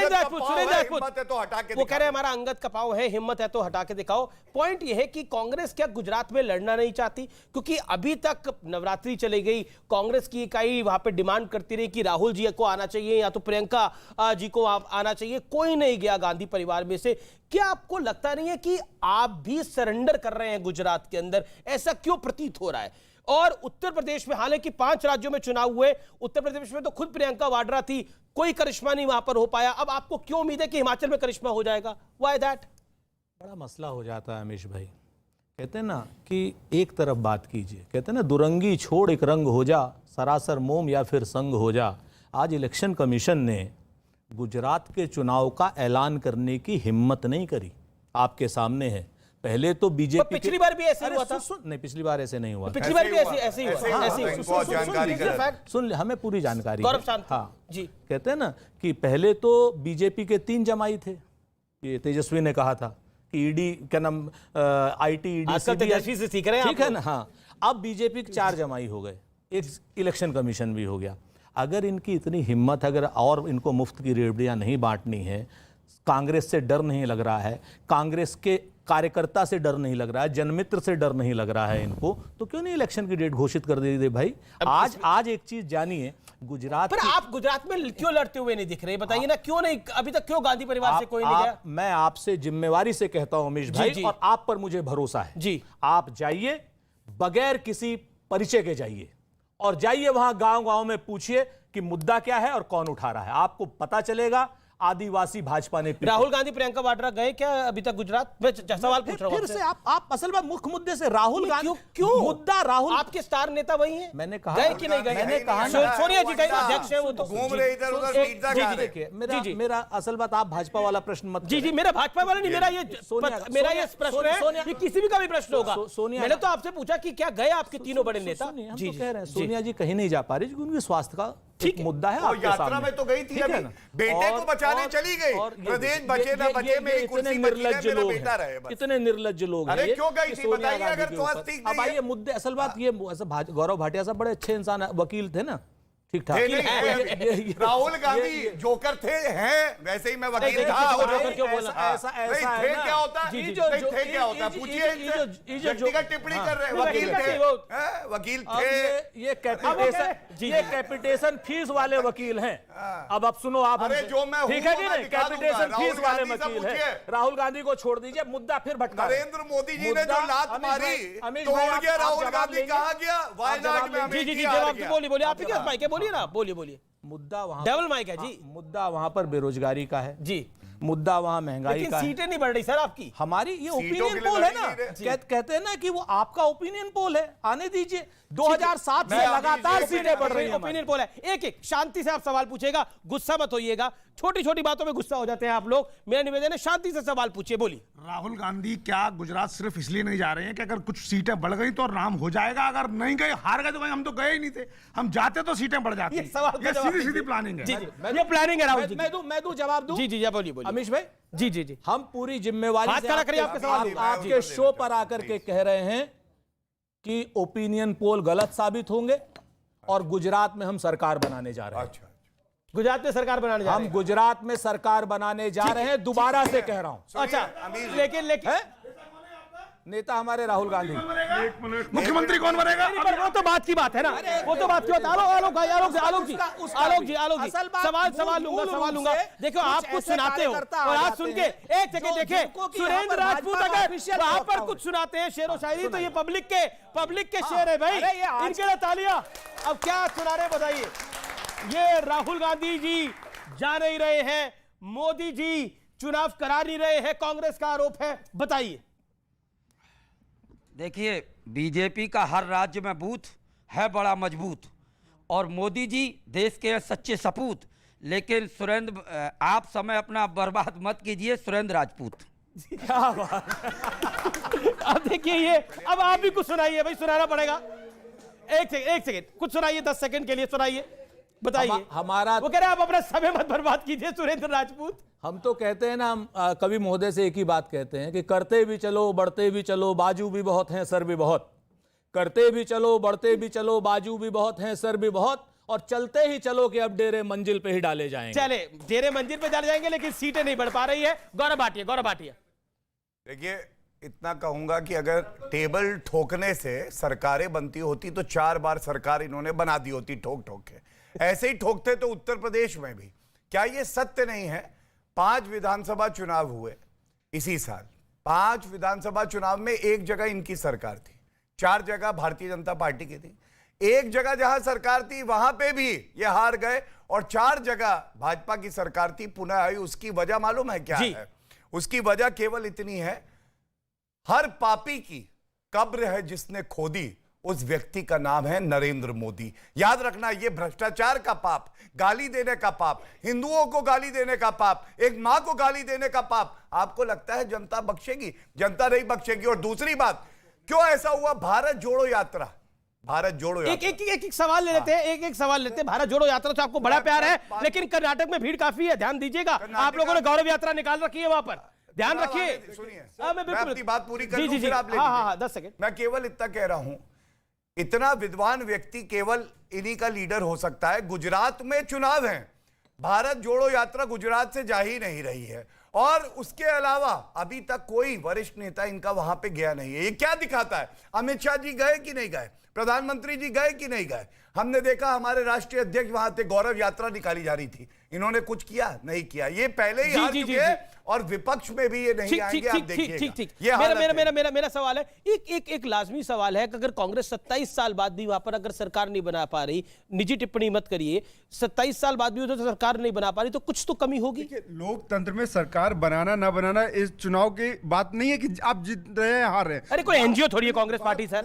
राजपूत तो हटा के वो कह रहे हैं हमारा अंगद का पाव है, हिम्मत है तो हटा के दिखाओ। पॉइंट ये है कि कांग्रेस क्या गुजरात में लड़ना नहीं चाहती? क्योंकि अभी तक नवरात्रि चली गई, कांग्रेस की इकाई वहां पे डिमांड करती रही कि राहुल जी को आना चाहिए या तो प्रियंका जी को आना चाहिए, कोई नहीं गया गांधी परिवार में से। क्या आपको लगता नहीं है कि आप भी सरेंडर कर रहे हैं गुजरात के अंदर? ऐसा क्यों प्रतीत हो रहा है? और उत्तर प्रदेश में, हालांकि 5 राज्यों में चुनाव हुए, उत्तर प्रदेश में तो खुद प्रियंका वाड्रा थी, कोई करिश्मा नहीं वहां पर हो पाया। अब आपको क्यों उम्मीद है कि हिमाचल में करिश्मा हो जाएगा? Why that? बड़ा मसला हो जाता है अमीश भाई। कहते हैं ना कि एक तरफ बात कीजिए, कहते हैं ना दुरंगी छोड़ एक रंग हो जा, सरासर मोम या फिर संग हो जा। आज इलेक्शन कमीशन ने गुजरात के चुनाव का ऐलान करने की हिम्मत नहीं करी। आपके सामने है। पहले तो बीजेपी, पिछली बार भी ऐसे हुआ था। नहीं, पिछली बार ऐसे नहीं हुआ, पिछली बार भी ऐसे ही हुआ। सुन, हमें पूरी जानकारी है। हाँ जी, कहते हैं ना कि पहले तो बीजेपी के 3 जमाई थे। ये तेजस्वी ने कहा था कि ईडी क्या नाम, आईटी ईडी से सीख रहे हैं, ठीक है ना। हाँ, अब बीजेपी के 4 जमाई हो गए, एक इलेक्शन कमीशन भी हो गया। अगर इनकी इतनी हिम्मत, अगर और इनको मुफ्त की रेवड़ियां नहीं बांटनी है, कांग्रेस से डर नहीं लग रहा है, कांग्रेस के कार्यकर्ता से डर नहीं लग रहा है, जनमित्र से डर नहीं लग रहा है इनको, तो क्यों नहीं इलेक्शन की डेट घोषित कर दे भाई? आज एक चीज जानिए, गुजरात पर आप गुजरात में क्यों लड़ते हुए नहीं दिख रहे? बताइए ना, क्यों नहीं अभी तक, क्यों गांधी परिवार से कोई नहीं गया? मैं आपसे जिम्मेवारी से कहता हूं अमीश भाई, और आप पर मुझे भरोसा है जी। आप जाइए, बगैर किसी परिचय के जाइए, और जाइए वहां गांव-गांव में पूछिए कि मुद्दा क्या है और कौन उठा रहा है। आपको पता चलेगा आदिवासी भाजपा ने। राहुल गांधी प्रियंका वाड्रा गए क्या अभी तक गुजरात? मैं सवाल पूछ रहा हूं फिर से आप असल में मुख्य मुद्दे से राहुल गांधी क्यों मुद्दा राहुल आपके स्टार नेता वही हैं। मैंने कहा गए कि नहीं गए? मैंने कहा सोनिया जी गए, अध्यक्ष है वो तो घूम रहे इधर उधर पिज्जा खा रहे। देखिए मेरा असल बात, आप भाजपा वाला प्रश्न मत। जी मेरा भाजपा वाला नहीं, मेरा ये प्रश्न है, ये किसी भी का भी प्रश्न होगा। सोनिया, मैंने तो आपसे पूछा कि क्या गए आपके तीनों बड़े नेता? हम तो कह रहे हैं सोनिया जी कहीं नहीं जा पा रही क्योंकि उनके स्वास्थ्य का ठीक मुद्दा है। आपके यात्रा सामने में तो गई थी, अभी बेटे को बचाने चली गई। प्रदेश बचे ना बचे, मेरी कुर्सी बची है, मेरा बेटा रहे बस। कितने निर्लज लोग हैं। अरे क्यों गई थी बताइए, अगर स्वास्थ्य ठीक नहीं है। अब आइए मुद्दे, असल बात ये गौरव भाटिया साहब बड़े अच्छे इंसान, वकील थे ना, ठीक ठाक। राहुल गांधी जोकर थे, हैं वैसे ही मैं वकील था। जोकर क्यों बोला? ऐसा है क्या होता है? क्या होता है पूछिए इनसे। व्यक्तिगत टिप्पणी कर रहे हैं, वकील थे, वकील थे। ये कैपिटेशन फीस वाले वकील हैं। अब सुनो आप, अरे जो मैं ठीक है कि नहीं, कैपिटेशन फीस वाले वकील हैं। राहुल गांधी को छोड़ दीजिए, मुद्दा फिर भटका। नरेंद्र मोदी जी ने जो लात मारी तोड़ गया राहुल गांधी, कहा गया वायनाड में। जी बोलिए आप क्या माइक है, बोलिए ना, बोलिए। मुद्दा वहां डबल माइक है जी। मुद्दा वहां पर बेरोजगारी का है जी, मुद्दा वहां महंगाई का है। सीटें नहीं बढ़ रही सर आपकी। हमारी ये ओपिनियन पोल है ना, कहते हैं ना कि वो आपका ओपिनियन पोल है, आने दीजिए। 2007 से लगातार सीटें बढ़ रही हैं। ओपिनियन पोल है। एक शांति से आप सवाल पूछेगा, गुस्सा मत होइएगा। छोटी छोटी बातों में गुस्सा हो जाते हैं आप लोग। मेरा निवेदन है शांति से सवाल पूछिए, बोलिए। राहुल गांधी क्या गुजरात सिर्फ इसलिए नहीं जा रहे हैं कि अगर कुछ सीटें बढ़ गई तो नाम हो जाएगा, अगर नहीं गए, हार गए तो हम तो गए ही नहीं थे, हम जाते तो सीटें बढ़ जाती। ये सीधी प्लानिंग है। ये प्लानिंग है राहुल जी। मैं दूं जवाब दूं? जी बोलिए अमीश भाई। जी हम पूरी जिम्मेवारी से आपके शो पर आकर के कह रहे हैं कि ओपिनियन पोल गलत साबित होंगे और गुजरात में हम सरकार बनाने जा रहे हैं। गुजरात में सरकार बनाने जा रहे हैं। हम गुजरात में सरकार बनाने जा रहे हैं, दोबारा से कह रहा हूं। अच्छा, लेकिन नेता हमारे राहुल गांधी। मुख्यमंत्री कौन बनेगा? वो तो बात की बात है ना, वो तो बात की बात। आलोक जी सवाल लूंगा। देखो आप कुछ सुनाते हो और आज सुन के एक जगह देखे सुरेंद्र राजपूत अगर वहां पर कुछ सुनाते हैं शेर व शायरी, तो ये पब्लिक के शेर है भाई, इनके लिए तालियां। अब क्या सुना रहे बताइए। ये राहुल गांधी जी जा नहीं रहे हैं, मोदी जी चुनाव करा नहीं रहे हैं, कांग्रेस का आरोप है, बताइए। देखिए, बीजेपी का हर राज्य में बूथ है बड़ा मजबूत, और मोदी जी देश के सच्चे सपूत। लेकिन सुरेंद्र, आप समय अपना बर्बाद मत कीजिए, सुरेंद्र राजपूत। क्या बात। अब देखिए ये, अब आप भी कुछ सुनाइए भाई, सुनाना पड़ेगा। एक सेकंड कुछ सुनाइए, 10 सेकंड के लिए सुनाइए, बताइए। हमारा वो कह रहे हैं आप अपना समय मत बर्बाद कीजिए सुरेंद्र राजपूत। हम तो कहते हैं ना, हम कवि महोदय से एक ही बात कहते हैं कि करते भी चलो बढ़ते भी चलो, बाजू भी बहुत हैं सर भी बहुत। करते भी चलो बढ़ते भी चलो, बाजू भी बहुत हैं सर भी बहुत, और चलते ही चलो कि अब डेरे मंजिल पे ही डाले जाएंगे। चले डेरे मंजिल पे डाले जाएंगे, लेकिन सीटें नहीं बढ़ पा रही है। गौरव भाटिया। देखिए, इतना कहूंगा कि अगर टेबल ठोकने से सरकारें बनती होती तो 4 बार सरकार इन्होंने बना दी होती, ठोक के। ऐसे ही ठोकते तो उत्तर प्रदेश में भी। क्या ये सत्य नहीं है? 5 विधानसभा चुनाव हुए इसी साल। 5 विधानसभा चुनाव में एक जगह इनकी सरकार थी, 4 जगह भारतीय जनता पार्टी की थी। एक जगह जहां सरकार थी वहां पे भी ये हार गए, और 4 जगह भाजपा की सरकार थी, पुनः आई। उसकी वजह मालूम है क्या है? उसकी वजह केवल इतनी है, हर पापी की कब्र है जिसने खोदी, उस व्यक्ति का नाम है नरेंद्र मोदी। याद रखना, ये भ्रष्टाचार का पाप, गाली देने का पाप, हिंदुओं को गाली देने का पाप, एक मां को गाली देने का पाप, आपको लगता है जनता बख्शेगी? जनता नहीं बख्शेगी। और दूसरी बात, क्यों ऐसा हुआ? भारत जोड़ो यात्रा, एक सवाल ले लेते हैं, एक सवाल लेते हैं। भारत जोड़ो यात्रा से आपको बड़ा प्यार है, लेकिन कर्नाटक में भीड़ काफी है, ध्यान दीजिएगा। आप लोगों ने गौरव यात्रा निकाल रखी है वहां पर, ध्यान रखिए। सुनिए, मैं अपनी बात पूरी कर लूं, फिर आप ले हाँ 10 सेकंड। मैं केवल इतना कह रहा हूं, इतना विद्वान व्यक्ति केवल इन्हीं का लीडर हो सकता है। गुजरात में चुनाव है, भारत जोड़ो यात्रा गुजरात से जा ही नहीं रही है, और उसके अलावा अभी तक कोई वरिष्ठ नेता इनका वहां पे गया नहीं है। ये क्या दिखाता है? अमित शाह जी गए कि नहीं गए? प्रधानमंत्री जी गए कि नहीं गए? हमने देखा हमारे राष्ट्रीय अध्यक्ष वहां थे, गौरव यात्रा निकाली जा रही थी, इन्होंने कुछ किया नहीं किया। ये पहले ही हार चुके हैं और विपक्ष में भी ये नहीं आएंगे, आप देखिएगा। ठीक। ये मेरा सवाल है, एक लाजमी सवाल है कि अगर कांग्रेस 27 साल बाद भी वहां पर अगर सरकार नहीं बना पा रही, निजी टिप्पणी मत करिए, 27 साल बाद भी उधर सरकार नहीं बना पा रही, तो कुछ तो कमी होगी। लोकतंत्र में सरकार बनाना ना बनाना इस चुनाव की बात नहीं है कि आप जीत रहे हैं हार रहे हैं। अरे कोई एनजीओ थोड़ी है Congress party sir,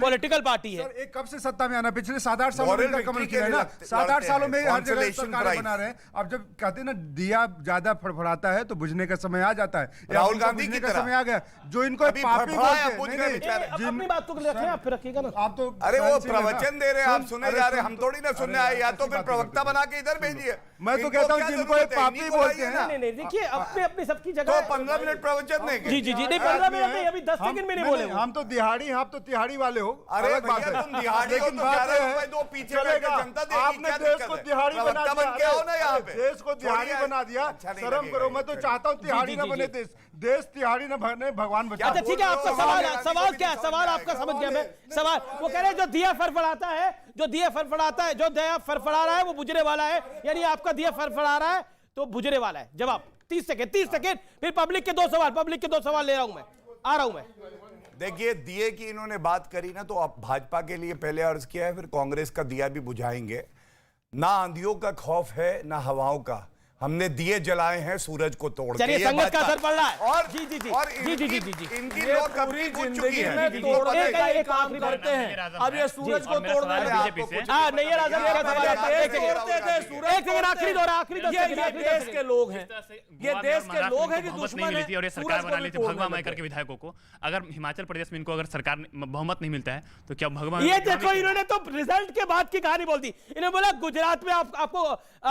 political party है। एक कब से सत्ता में आना, पिछले 7-8 सालों में कमल किया है ना, 7-8 सालों में हर जगह सरकार बना रहे हैं। अब जब कहते हैं ना दिया ज्यादा फड़फड़ाता है तो बुझने का समय आ जाता है, राहुल गांधी की का समय आ गया। जो इनको पापी बोलते हैं, अपनी बात को रखें, आप फिर रखिएगा ना। आप तो अरे वो प्रवचन दे रहे हैं, आप सुने जा रहे हैं, हम थोड़ी ना सुनने आए, या तो फिर प्रवक्ता बना के इधर भेजिए। मैं तो कहता हूँ जिनको पापी बोलते हैं, नहीं देखिए अपनी सबकी जगह तो 15 मिनट प्रवचन देंगे। जी नहीं 15 मिनट नहीं, अभी 10 सेकंड में नहीं बोले। हम तो दिहाड़ी, आप तो तिहाड़ी वाले हो। अरे भैया तुम दिहाड़ी हो तो 11 रुपए दो, पीछे बैठ के जनता देगी। आपने देश को दिहाड़ी बना दिया, देश को दिहाड़ी बना दिया, शर्म करो। मैं तो चाहता हूँ तिहाड़ी ना बने देश तिहाड़ी ना बने, भगवान बचा। अच्छा ठीक है, आपका सवाल क्या है? सवाल आपका समझ गया मैं। सवाल वो कह रहे हैं जो दिया फड़फड़ाता है, जो दिया फड़फड़ा रहा है वो बुझने वाला है, यानी आपका दिया फड़फड़ा रहा है तो बुझने वाला है। जवाब 30 सेकंड, फिर पब्लिक के दो सवाल ले रहा हूं मैं, आ रहा हूं मैं। देखिए दिए की इन्होंने बात करी ना, तो आप भाजपा के लिए पहले अर्ज किया है, फिर कांग्रेस का दिया भी बुझाएंगे। ना आंधियों का खौफ है ना हवाओं का, हमने दिए जलाए हैं सूरज को तोड़ के। संगत का असर पड़ रहा है। और जी इनकी लोग अपनी जिंदगी है एक आखिरी करते हैं। अब ये सूरज को तोड़ दे रहे हैं। हाँ नहीं आखिरी देश के लोग हैं, ये देश के लोग हैं कि दुश्मन है। और ये सरकार बना ली थी भगवा माई करके विधायकों को। अगर हिमाचल प्रदेश में इनको अगर सरकार बहुमत नहीं मिलता है तो क्या भगवान, ये देखो इन्होंने तो रिजल्ट के बाद की कहानी बोल दी। इन्होंने बोला गुजरात में आपको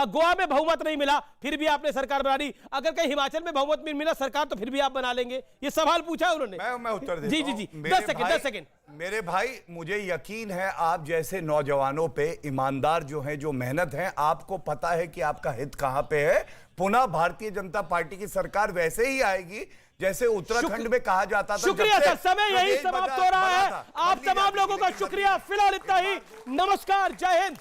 गोवा में बहुमत नहीं मिला, फिर भी आपने सरकार बना दी। अगर कहीं हिमाचल में बहुमत में मिला सरकार तो फिर भी आप बना लेंगे। ये सवाल पूछा उन्होंने। मैं उत्तर देता हूं। जी 10 सेकंड। मेरे भाई मुझे यकीन है आप जैसे नौजवानों पे, ईमानदार जो हैं, जो मेहनत है, आपको पता है कि आपका हित कहां पे है। पुनः भारतीय जनता पार्टी की सरकार वैसे ही आएगी जैसे उत्तराखंड में कहा जाता था। शुक्रिया सर, समय यही समाप्त हो रहा है। आप तमाम लोगों का शुक्रिया। फिलहाल इतना ही, नमस्कार, जय हिंद।